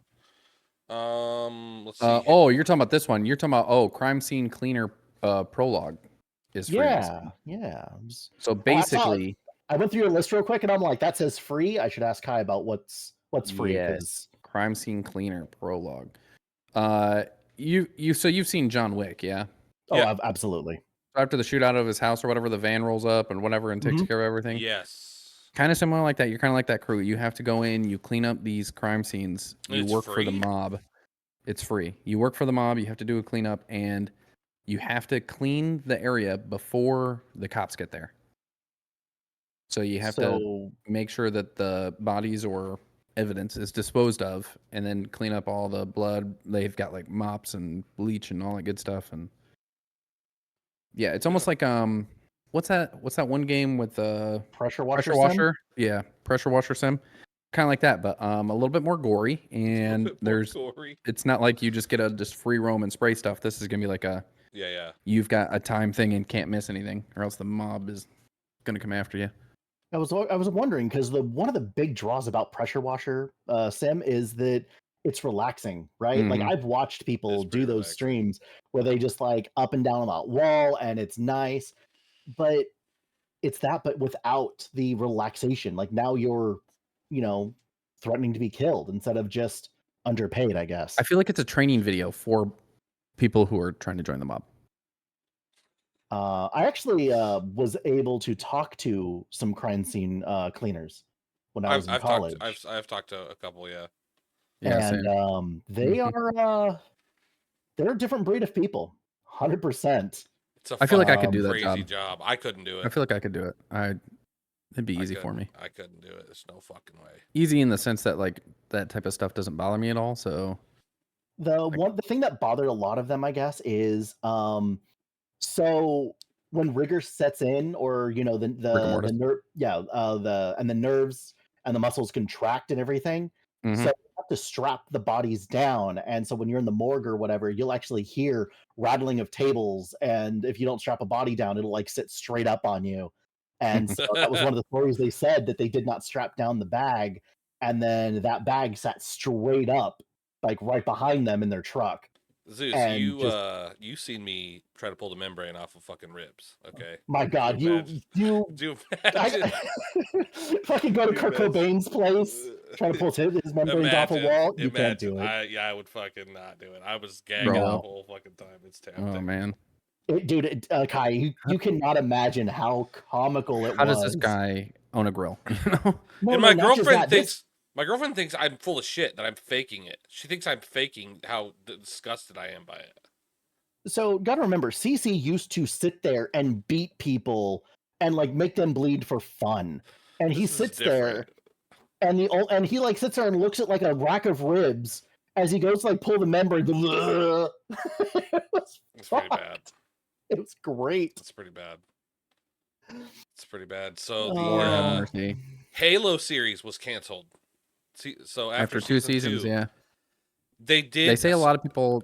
Let's see. Oh, you're talking about this one. You're talking about Crime Scene Cleaner Prologue is free. Yeah. So basically, I went through your list real quick, and I'm like, that says free. I should ask Kai about what's free. Yes. Crime Scene Cleaner Prologue. You've seen John Wick, yeah? Oh, yeah. Absolutely. after the shootout of his house or whatever, the van rolls up and whatever and takes care of everything. Yes. Kind of similar like that. You're kind of like that crew. You have to go in, you clean up these crime scenes, you It's work for the free? mob. It's free. You work for the mob, you have to do a cleanup, and you have to clean the area before the cops get there. So you have to make sure that the bodies or evidence is disposed of, and then clean up all the blood. They've got like mops and bleach and all that good stuff. And yeah, it's almost like what's that one game with the Pressure washer? Yeah, pressure washer sim. Kind of like that, but a little bit more gory. And it's not like you just get a just free roam and spray stuff. This is gonna be like you've got a time thing and can't miss anything, or else the mob is gonna come after you. I was wondering because one of the big draws about pressure washer sim is that it's relaxing, right? Mm-hmm. Like I've watched people do those streams where they just like up and down on that wall, and it's nice, but it's that, but without the relaxation. Like now you're, threatening to be killed instead of just underpaid, I guess. I feel like it's a training video for people who are trying to join the mob. I actually was able to talk to some crime scene cleaners when I was in college. I've talked to a couple, yeah. And they are they're a different breed of people, 100%. I feel like I could do that crazy job. I couldn't do it. I feel like I could do it. It'd be easy for me. I couldn't do it. There's no fucking way. Easy in the sense that like that type of stuff doesn't bother me at all. So the thing that bothered a lot of them, I guess, is so when rigor sets in, or the nerve, the nerves and the muscles contract and everything. Mm-hmm. So you have to strap the bodies down, and so when you're in the morgue or whatever, you'll actually hear rattling of tables, and if you don't strap a body down, it'll like sit straight up on you. And so that was one of the stories they said, that they did not strap down the bag, and then that bag sat straight up, like right behind them in their truck. Zeus, you seen me try to pull the membrane off of fucking ribs, okay? My God, you fucking go to Kurt Cobain's place, try to pull his membranes off a wall. You can't do it. I would fucking not do it. I was gagging the whole fucking time. It's tempting. Oh man. Dude, Kai, you cannot imagine how comical it was. How does this guy own a grill? And my girlfriend thinks I'm full of shit, that I'm faking it. She thinks I'm faking how disgusted I am by it. So, gotta remember, CC used to sit there and beat people and like make them bleed for fun. And he sits there and he like sits there and looks at like a rack of ribs as he goes to like pull the membrane. It's pretty bad. It was great. It's pretty bad. So the Halo series was canceled. So after two seasons, they say a lot of people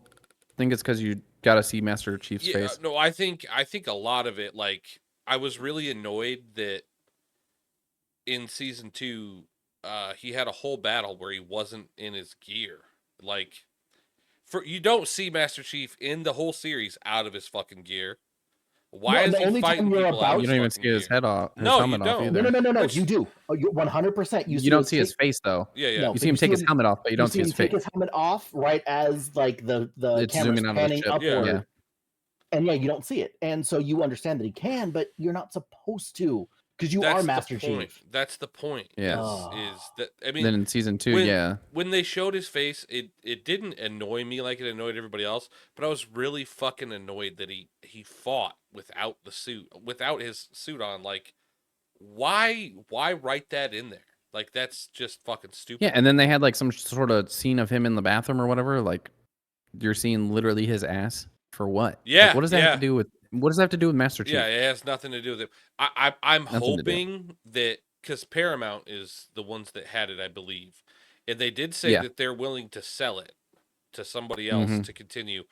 think it's because you got to see Master Chief's face. No, I think a lot of it, like, I was really annoyed that in season 2, he had a whole battle where he wasn't in his gear. Like, you don't see Master Chief in the whole series out of his fucking gear. Why is he fighting people out? You don't even see his head off. No, you don't. No. You do. 100%. You don't see his face though. Yeah. No, you see him take his helmet off, but you don't see his face. Take his helmet off right as like the camera's panning upward. Yeah. And you don't see it, and so you understand that he can, but you're not supposed to, because you are Master Chief. That's the point. Yeah. Is that, I mean, then in season 2, when they showed his face, it didn't annoy me like it annoyed everybody else, but I was really fucking annoyed that he fought without the suit, without his suit on. Like, why write that in there? Like, that's just fucking stupid. Yeah, and then they had like some sort of scene of him in the bathroom or whatever. Like, you're seeing literally his ass. For what? Yeah. Like, what does that have to do with? What does that have to do with Master Chief? Yeah, it has nothing to do with it. I'm hoping that, because Paramount is the ones that had it, I believe, and they did say that they're willing to sell it to somebody else to continue.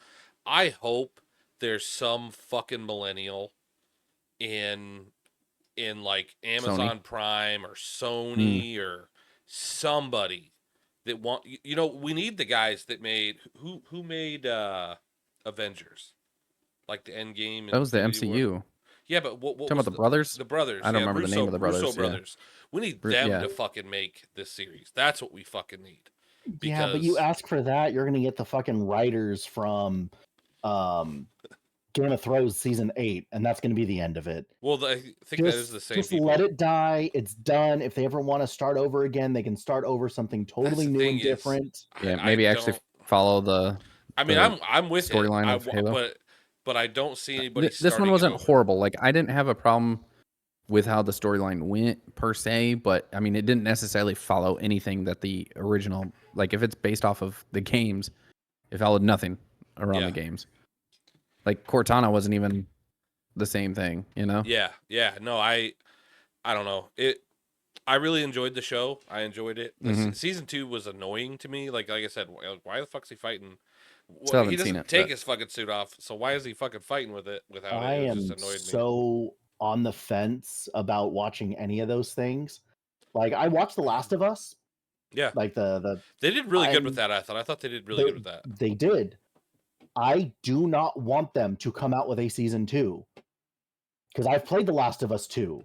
I hope there's some fucking millennial in like Amazon Prime or Sony or somebody that we need the guys that made who made Avengers, like the Endgame. That was the MCU. War. Yeah, but what talking about the brothers? The brothers. I don't remember the name of the brothers. Russo brothers. We need them to fucking make this series. That's what we fucking need. Yeah, but you ask for that, you're gonna get the fucking writers from Game of Thrones season 8, and that's going to be the end of it. Well, I think that is the same. Just people. let it die. It's done. If they ever want to start over again, they can start over something totally new and different. Yeah, maybe actually follow the. I mean, I'm with storyline of Halo, but I don't see anybody. This one wasn't horrible. Like, I didn't have a problem with how the storyline went per se, but I mean, it didn't necessarily follow anything that the original. Like, if it's based off of the games, it followed nothing around the games. Like, Cortana wasn't even the same thing, you know? Yeah. No, I don't know. I really enjoyed the show. I enjoyed it. Season 2 was annoying to me. Like I said, why the fuck's he fighting? Well, he doesn't take his fucking suit off, so why is he fucking fighting with it without it? It just annoyed me. So on the fence about watching any of those things. Like, I watched The Last of Us. Yeah. Like they did really good with that. I thought they did really good with that. They did. I do not want them to come out with a season 2, because I've played The Last of Us 2.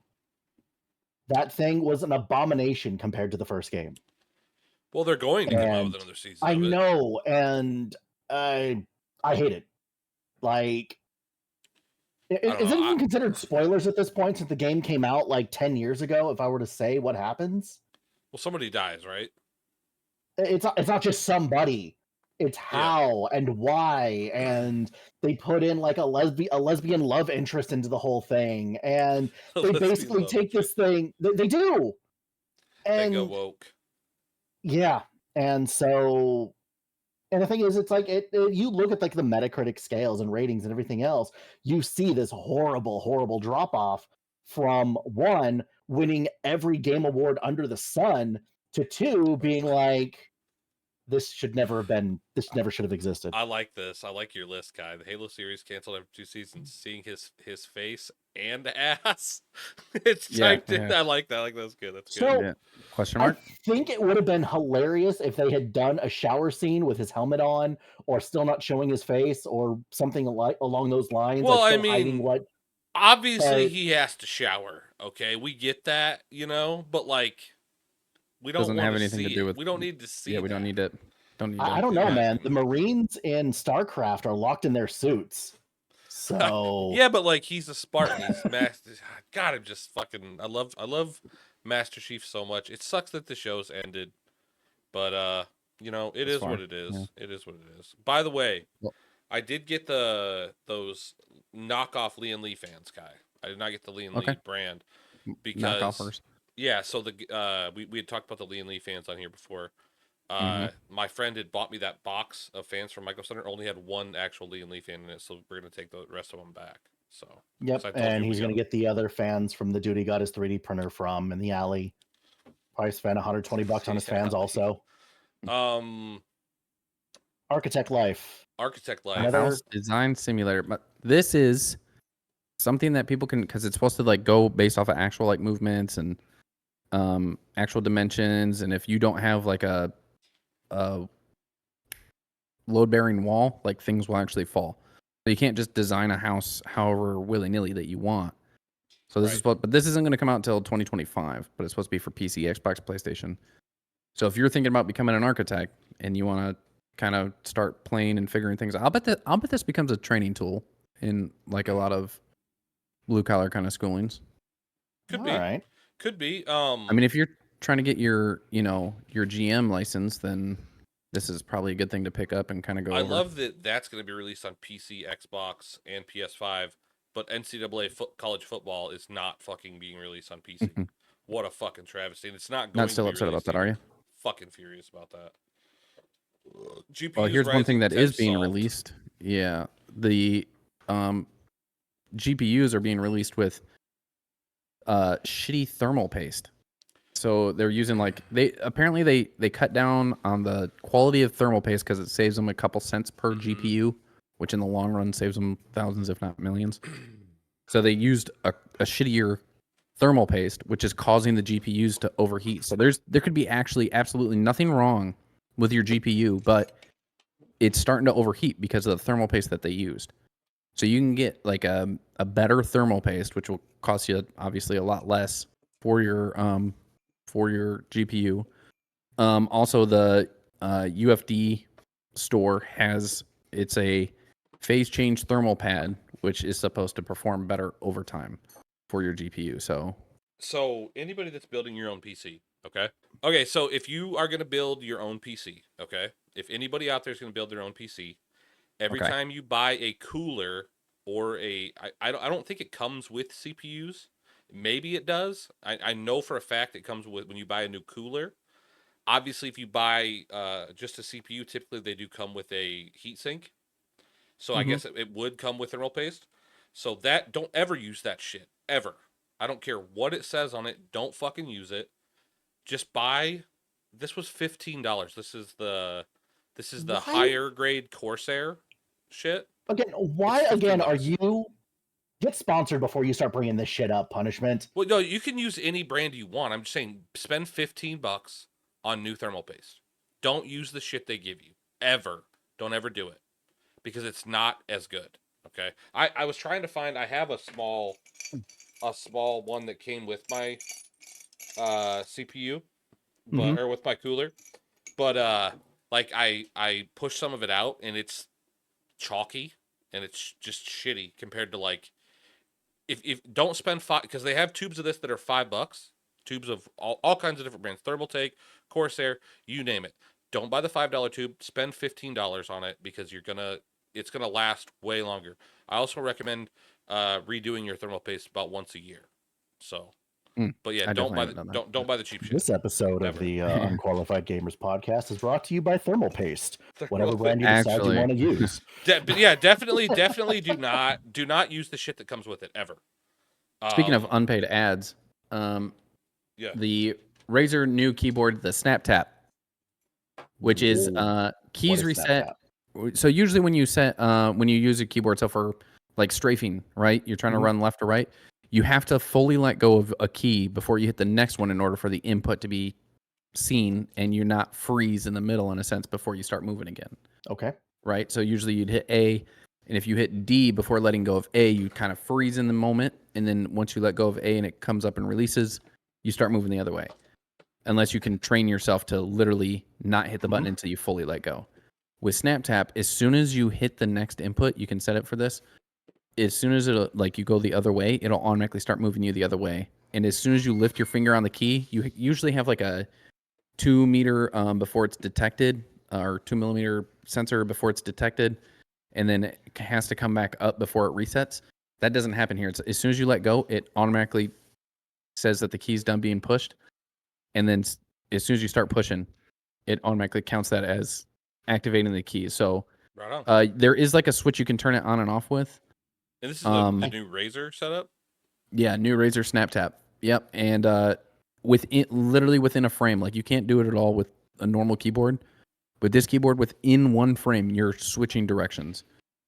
That thing was an abomination compared to the first game. Well, they're going to come out with another season. I know, and I hate it. Like, is it even considered spoilers at this point, since the game came out like 10 years ago? If I were to say what happens, well, somebody dies, right? It's not just somebody. It's how and why, and they put in like a lesbian love interest into the whole thing, and they basically take this thing. They do, and they go woke. Yeah, and so, and the thing is, it's like you look at like the Metacritic scales and ratings and everything else, you see this horrible drop off from 1 winning every game award under the sun to 2 being like, this never should have existed. I like this. I like your list, Kai. The Halo series canceled after 2 seasons. Seeing his face and ass, it's typed in. I like that. That's good. That's good. So, question mark? I think it would have been hilarious if they had done a shower scene with his helmet on, or still not showing his face, or something along those lines. Well, like I mean, obviously he has to shower. Okay, we get that, but like, we don't doesn't have anything to do with. We don't need to see. Yeah, we don't need it. I don't know, man. The Marines in StarCraft are locked in their suits. So yeah, but like, he's a Spartan. He's master. God, I'm just fucking. I love Master Chief so much. It sucks that the show's ended, but it is what it is. Yeah. It is what it is. By the way, I did get those knockoff Lian Lee fans, Kai. I did not get the Lian Lee brand because knockoffers. Yeah, so we had talked about the Lian Lee fans on here before. My friend had bought me that box of fans from Micro Center. Only had one actual Lian Lee fan in it, so we're gonna take the rest of them back. So and he's gonna get the other fans from the dude he got his 3D printer from in the alley. Probably spent $120 on his fans also. Archtect Life. House design simulator. But this is something that people can, because it's supposed to like go based off of actual like movements and actual dimensions, and if you don't have like a load-bearing wall, like things will actually fall. So you can't just design a house however willy-nilly that you want. So this is but this isn't going to come out until 2025, but it's supposed to be for PC, Xbox, PlayStation. So if you're thinking about becoming an architect and you want to kind of start playing and figuring things out, I'll bet this becomes a training tool in like a lot of blue-collar kind of schoolings. Could be. All right. Could be. I mean, if you're trying to get your GM license, then this is probably a good thing to pick up and kind of go over. I love that that's going to be released on PC, Xbox, and PS5, but NCAA college football is not fucking being released on PC. What a fucking travesty. And it's not going Not still upset about that, are you? Fucking furious about that. Well, here's one thing that is being released. Yeah. The GPUs are being released with shitty thermal paste. So they're using they cut down on the quality of thermal paste because it saves them a couple cents per GPU, which in the long run saves them thousands, if not millions. So they used a shittier thermal paste, which is causing the GPUs to overheat. So there could be actually absolutely nothing wrong with your GPU, but it's starting to overheat because of the thermal paste that they used. So you can get like a better thermal paste, which will cost you obviously a lot less for your GPU. Also, the UFD store it's a phase change thermal pad, which is supposed to perform better over time for your GPU. So anybody that's building your own PC, okay? Okay, so if you are going to build your own PC, okay? If anybody out there is going to build their own PC, every time you buy a cooler or I don't think it comes with CPUs. Maybe it does. I know for a fact it comes with when you buy a new cooler. Obviously, if you buy just a CPU, typically they do come with a heatsink. So I guess it would come with thermal paste. So don't ever use that shit. Ever. I don't care what it says on it. Don't fucking use it. Just buy. This was $15. This is the higher grade Corsair shit. Again, why again are you get sponsored before you start bringing this shit up? Punishment. Well, no, you can use any brand you want. I'm just saying, spend $15 on new thermal paste. Don't use the shit they give you ever. Don't ever do it because it's not as good. Okay, I was trying to find. I have a small one that came with my CPU, but or with my cooler, but like I pushed some of it out and it's chalky and it's just shitty compared to like if don't spend because they have tubes of this that are $5, tubes of all kinds of different brands, Thermaltake, Corsair, you name it. Don't buy the $5 tube. Spend $15 on it because it's gonna last way longer. I also recommend redoing your thermal paste about once a year. So, but yeah, don't buy the cheap shit. This episode of the Unqualified Gamers podcast is brought to you by Thermal Paste. Whatever brand you decide you want to use. But yeah, definitely do not use the shit that comes with it ever. Speaking of unpaid ads, the Razer new keyboard, the Snaptap, which is keys reset. So usually when you use a keyboard, so for like strafing, right? You're trying to run left or right. You have to fully let go of a key before you hit the next one in order for the input to be seen, and you're not freeze in the middle in a sense before you start moving again. Okay. Right. So usually you'd hit A, and if you hit D before letting go of A, you kind of freeze in the moment, and then once you let go of A and it comes up and releases, you start moving the other way. Unless you can train yourself to literally not hit the button until you fully let go. With Snaptap, as soon as you hit the next input, you can set it for this. As soon as you go the other way, it'll automatically start moving you the other way. And as soon as you lift your finger on the key, you usually have like a 2 meter before it's detected, or 2 millimeter sensor before it's detected, and then it has to come back up before it resets. That doesn't happen here. It's as soon as you let go, it automatically says that the key's done being pushed, and then as soon as you start pushing, it automatically counts that as activating the key. So there is like a switch you can turn it on and off with. And this is the new Razer setup? Yeah, new Razer Snaptap. Yep. And literally within a frame. Like you can't do it at all with a normal keyboard. With this keyboard, within one frame, you're switching directions.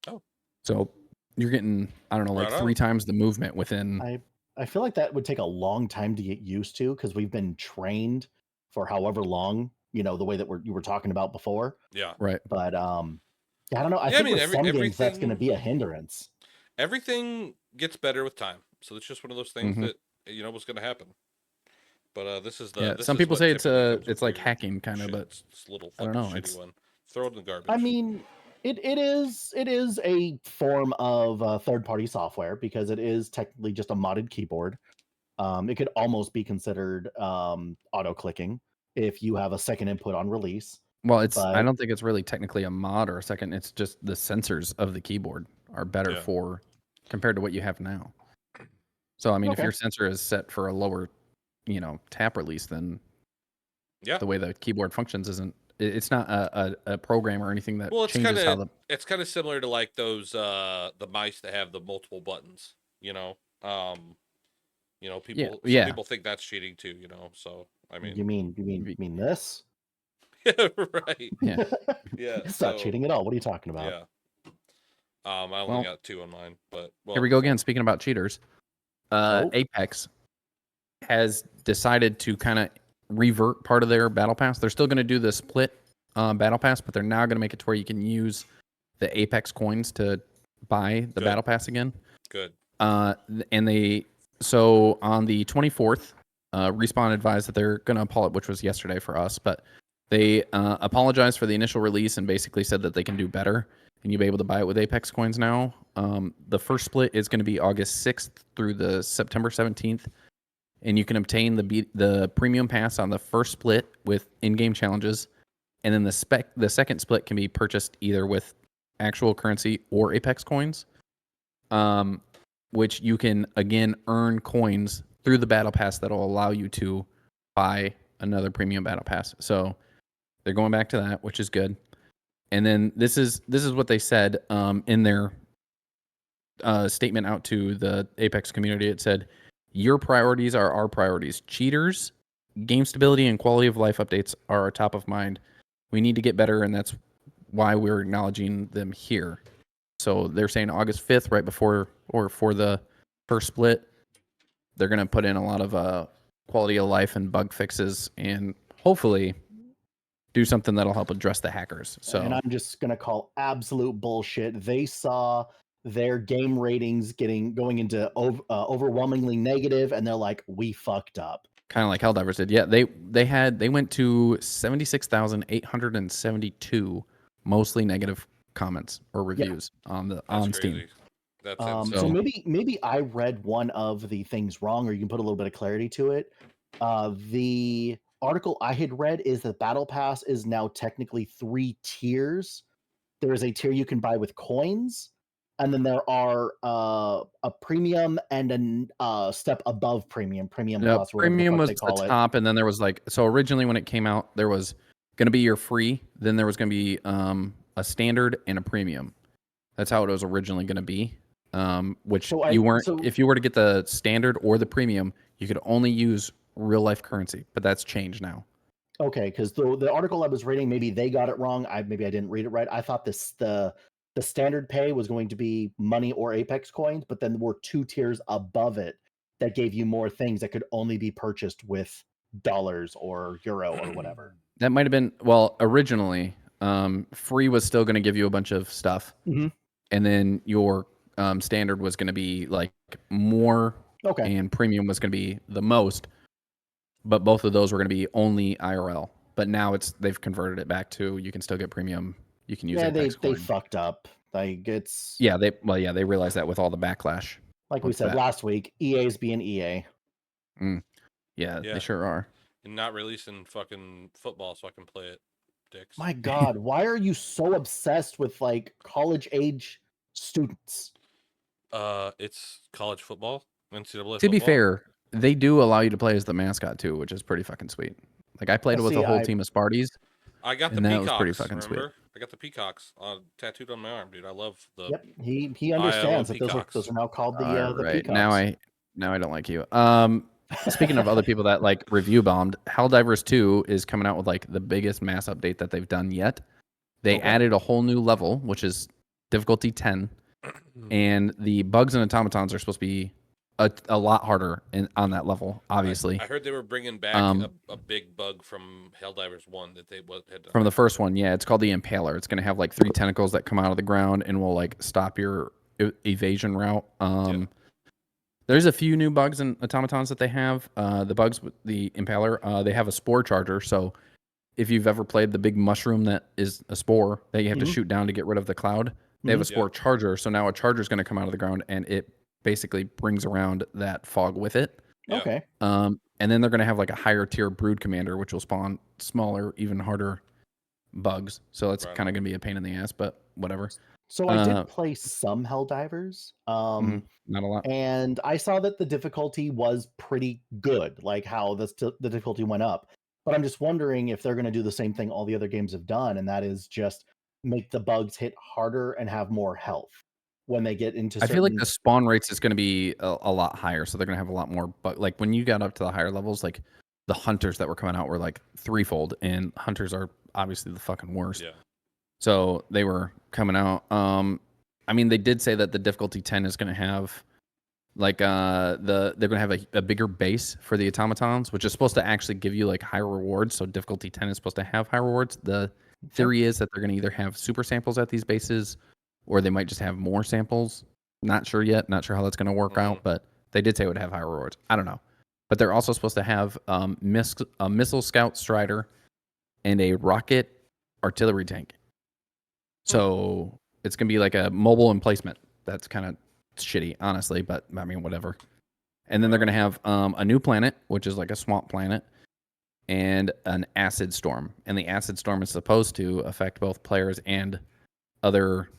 Oh. So you're getting, I don't know, like 3 times the movement within. I feel like that would take a long time to get used to because we've been trained for however long, the way that you were talking about before. Yeah. Right. But I don't know. I think with some games that's going to be a hindrance. Everything gets better with time, so it's just one of those things that was going to happen. But this is the some people say it's like hacking kind of, but it's a little I don't know. Shitty one. Throw it in the garbage. I mean, it is a form of third-party software because it is technically just a modded keyboard. It could almost be considered auto-clicking if you have a second input on release. Well, I don't think it's really technically a mod or a second. It's just the sensors of the keyboard are better compared to what you have now. So, I mean, if your sensor is set for a lower, tap release, then the way the keyboard functions it's not a program or anything that changes how the... It's kind of similar to like those, the mice that have the multiple buttons, people people think that's cheating too, so, I mean... You mean this? Right. Yeah. Yeah. It's not cheating at all. What are you talking about? Yeah. I only got 2 on mine, but here we go again. Speaking about cheaters, Apex has decided to kind of revert part of their battle pass. They're still going to do the split battle pass, but they're now going to make it to where you can use the Apex coins to buy the battle pass again. Good. So on the 24th, Respawn advised that they're going to apologize, which was yesterday for us, but they apologized for the initial release and basically said that they can do better. and you'll be able to buy it with Apex coins now. The first split is going to be August 6th through the September 17th, and you can obtain the premium pass on the first split with in-game challenges, and then the second split can be purchased either with actual currency or Apex coins, which you can again earn coins through the battle pass that'll allow you to buy another premium battle pass. So they're going back to that, which is good. And then this is what they said in their statement out to the Apex community. It said, "Your priorities are our priorities. Cheaters, game stability, and quality of life updates are our top of mind. We need to get better, and that's why we're acknowledging them here." So they're saying August 5th, right before or for the first split, they're going to put in a lot of quality of life and bug fixes, and hopefully do something that'll help address the hackers. So, and I'm just gonna call absolute bullshit. They saw their game ratings going into overwhelmingly negative, and they're like, "We fucked up." Kind of like Helldivers did. Yeah, they went to 76,872 mostly negative comments or reviews on Steam. That's so maybe I read one of the things wrong, or you can put a little bit of clarity to it. The article I had read is that Battle Pass is now technically 3 tiers. There is a tier you can buy with coins, and then there are a premium and a step above premium plus. Premium was the top, and then there was so originally when it came out, there was going to be your free, then there was going to be a standard and a premium. That's how it was originally going to be. If you were to get the standard or the premium, you could only use real life currency, but that's changed now. Okay, because the article I was reading, maybe they got it wrong. Maybe I didn't read it right. I thought the standard pay was going to be money or Apex coins, but then there were 2 tiers above it that gave you more things that could only be purchased with dollars or euro or whatever. That might have been originally. Free was still going to give you a bunch of stuff, and then your standard was going to be like more, and premium was going to be the most. But both of those were going to be only IRL. But now they've converted it back to you can still get premium. You can use it. Yeah, they fucked up. They realized that with all the backlash. Like we said last week, EA's being EA. Yeah, they sure are. And not releasing fucking football so I can play it, dicks. My God, why are you so obsessed with college age students? It's college football. NCAA to be fair, they do allow you to play as the mascot too, which is pretty fucking sweet. Like I played with a whole team of Sparties. I got the peacocks. That was pretty fucking sweet. I got the peacocks tattooed on my arm, dude. I love the. Yep, he understands that those are now called the right. peacocks. Now I don't like you. Speaking of other people that review bombed, Helldivers 2 is coming out with the biggest mass update that they've done yet. They added a whole new level, which is difficulty 10, and the bugs and automatons are supposed to be a lot harder on that level, obviously. I heard they were bringing back a big bug from Helldivers 1 that they had done. From the first one, yeah. It's called the Impaler. It's going to have 3 tentacles that come out of the ground and will stop your evasion route. There's a few new bugs and automatons that they have. The bugs with the Impaler, they have a spore charger. So if you've ever played the big mushroom that is a spore that you have to shoot down to get rid of the cloud, they have a spore charger. So now a charger is going to come out of the ground, and it basically brings around that fog with it. Okay. And then they're going to have a higher tier brood commander, which will spawn smaller, even harder bugs. So that's kind of going to be a pain in the ass, but whatever. So I did play some Helldivers. Not a lot. And I saw that the difficulty was pretty good, how the difficulty went up. But I'm just wondering if they're going to do the same thing all the other games have done, and that is just make the bugs hit harder and have more health when they get into I feel like the spawn rates is going to be a lot higher, so they're going to have a lot more. But when you got up to the higher levels, the hunters that were coming out were threefold, and hunters are obviously the fucking worst. Yeah. So they were coming out. I mean, they did say that the difficulty 10 is going to have they're going to have a bigger base for the automatons, which is supposed to actually give you higher rewards. So difficulty 10 is supposed to have high rewards. The theory is that they're going to either have super samples at these bases, or they might just have more samples. Not sure yet. Not sure how that's going to work out, but they did say it would have high rewards. I don't know. But they're also supposed to have a missile scout strider and a rocket artillery tank. So It's gonna be like a mobile emplacement. That's kind of shitty, honestly, but I mean, whatever. And then they're gonna have a new planet, which is like a swamp planet, and an acid storm. And the acid storm is supposed to affect both players and other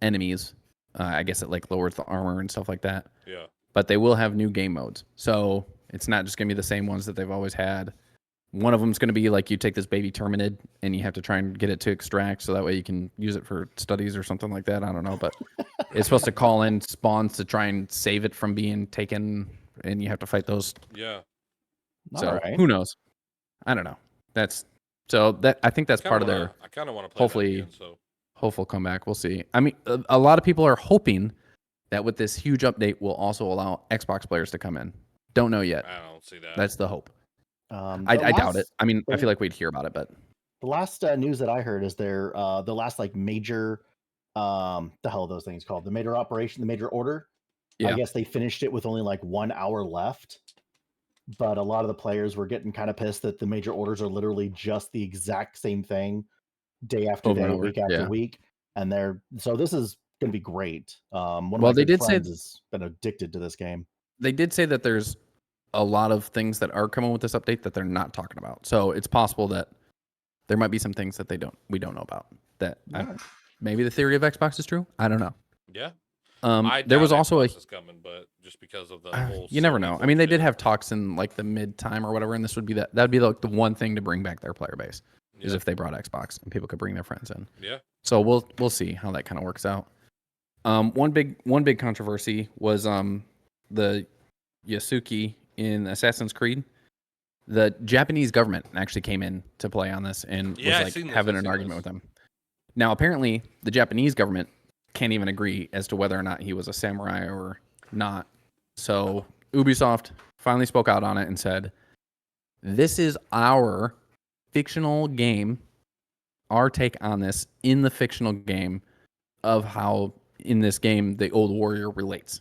enemies. I guess it like lowers the armor and stuff like that. Yeah. But they will have new game modes, so it's not just gonna be the same ones that they've always had. One of them is going to be like you take this baby terminid and you have to try and get it to extract so that way you can use it for studies or something like that. I don't know, but it's supposed to call in spawns to try and save it from being taken, and you have to fight those. Yeah. So who knows? I don't know. I think that's part of their. I kind of want to play hopefully that again, so. Hopeful comeback. We'll see. I mean, a lot of people are hoping that with this huge update will also allow Xbox players to come in. Don't know yet. I don't see that. That's the hope. I doubt it. I mean, I feel like we'd hear about it, but the last news that I heard is the last like major, the hell are those things called? The major operation, the major order. Yeah. I guess they finished it with only like 1 hour left, but a lot of the players were getting kind of pissed that the major orders are literally just the exact same thing, day after day, week after week, and so this is going to be great. One of my good friends has been addicted to this game. They did say that there's a lot of things that are coming with this update that they're not talking about. So it's possible that there might be some things that we don't know about. That maybe the theory of Xbox is true. I don't know. Yeah. There was also is coming, but just because of the whole. You never know. I mean, they did have talks in like the mid time or whatever, and this would be that would be like the one thing to bring back their player base is if they brought Xbox and people could bring their friends in. Yeah. So we'll see how that kind of works out. One big controversy was the Yasuke in Assassin's Creed. The Japanese government actually came in to play on this and was like having an argument with them. Now, apparently, the Japanese government can't even agree as to whether or not he was a samurai or not. So Ubisoft finally spoke out on it and said, "This is our fictional game, our take on this in the fictional game of how in this game the old warrior relates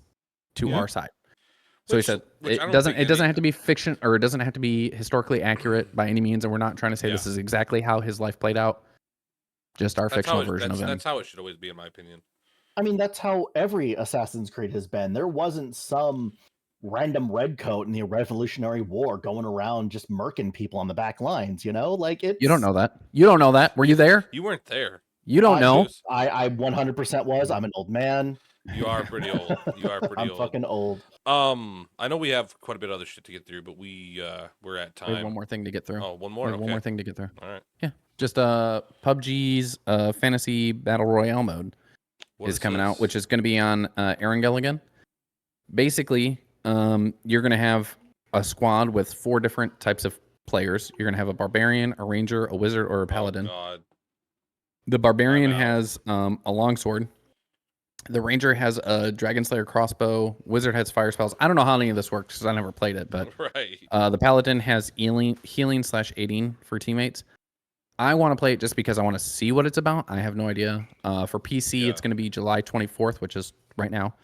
to our side." So he said it doesn't have to be fiction, or it doesn't have to be historically accurate by any means, and we're not trying to say this is exactly how his life played out. Just our fictional version of him. That's how it should always be, in my opinion. I mean, that's how every Assassin's Creed has been. There wasn't some random redcoat in the Revolutionary War going around just murking people on the back lines, you know? Like it's... You don't know that. You don't know that. Were you there? You weren't there. You don't know. I 100% was. I'm an old man. You are pretty old. I'm fucking old. I know we have quite a bit of other shit to get through, but we're at time. We have one more thing to get through. Oh, one more. One more thing to get through. All right. Yeah, just PUBG's Fantasy Battle Royale mode is coming out, which is going to be on Erangel again. Basically, you're going to have a squad with 4 different types of players. You're going to have a barbarian, a ranger, a wizard, or a paladin. Oh, God. The barbarian has a longsword. The ranger has a dragon slayer crossbow. Wizard has fire spells. I don't know how any of this works because I never played it, but the paladin has healing/aiding for teammates. I want to play it just because I want to see what it's about. I have no idea. For PC, it's going to be July 24th, which is right now,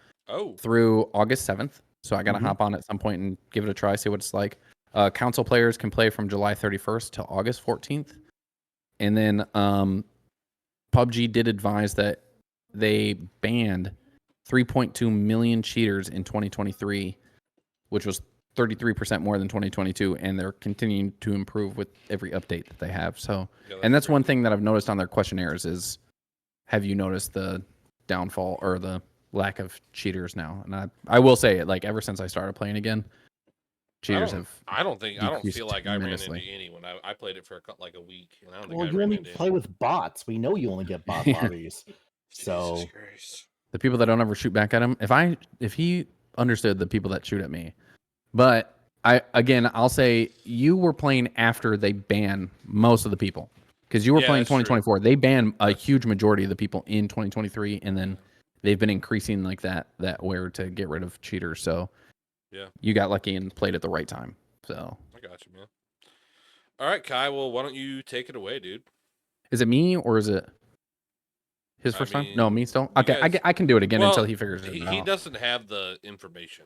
through August 7th. So I got to hop on at some point and give it a try, see what it's like. Console players can play from July 31st to August 14th. And then PUBG did advise that they banned 3.2 million cheaters in 2023, which was 33% more than 2022, and they're continuing to improve with every update that they have. So, and that's one thing that I've noticed on their questionnaires is, have you noticed the downfall or the lack of cheaters now? And I will say it, like ever since I started playing again, cheaters have. I don't feel like I ran into anyone. I played it for like a week, and I don't think you only play with bots. We know you only get bot lobbies. So the people that don't ever shoot back at him, if he understood the people that shoot at me, but I'll say you were playing after they banned most of the people because you were playing 2024. True. They banned a huge majority of the people in 2023, and then they've been increasing like that where to get rid of cheaters. So you got lucky and played at the right time. So I got you, man. All right, Kai. Well, why don't you take it away, dude? Is it me or is it his first time? No, me still. Okay, I can do it again until he figures it out. He doesn't have the information.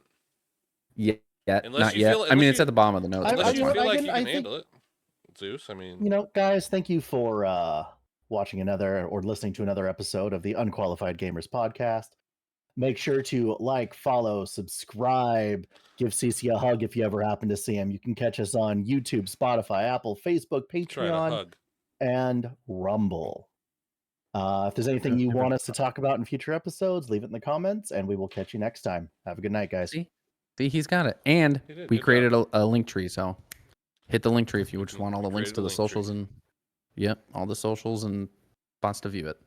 Yeah, not yet. I mean, it's at the bottom of the notes. Unless you feel like you can handle it, Zeus. I mean, guys, thank you for watching another or listening to another episode of the Unqualified Gamers podcast. Make sure to like, follow, subscribe, give CC a hug if you ever happen to see him. You can catch us on YouTube, Spotify, Apple, Facebook, Patreon, and Rumble. If there's anything you want us to talk about in future episodes, leave it in the comments, and we will catch you next time. Have a good night, guys. See, he's got it. And we created a link tree, so hit the link tree if you just want all the links to the socials and all the socials and spots to view it.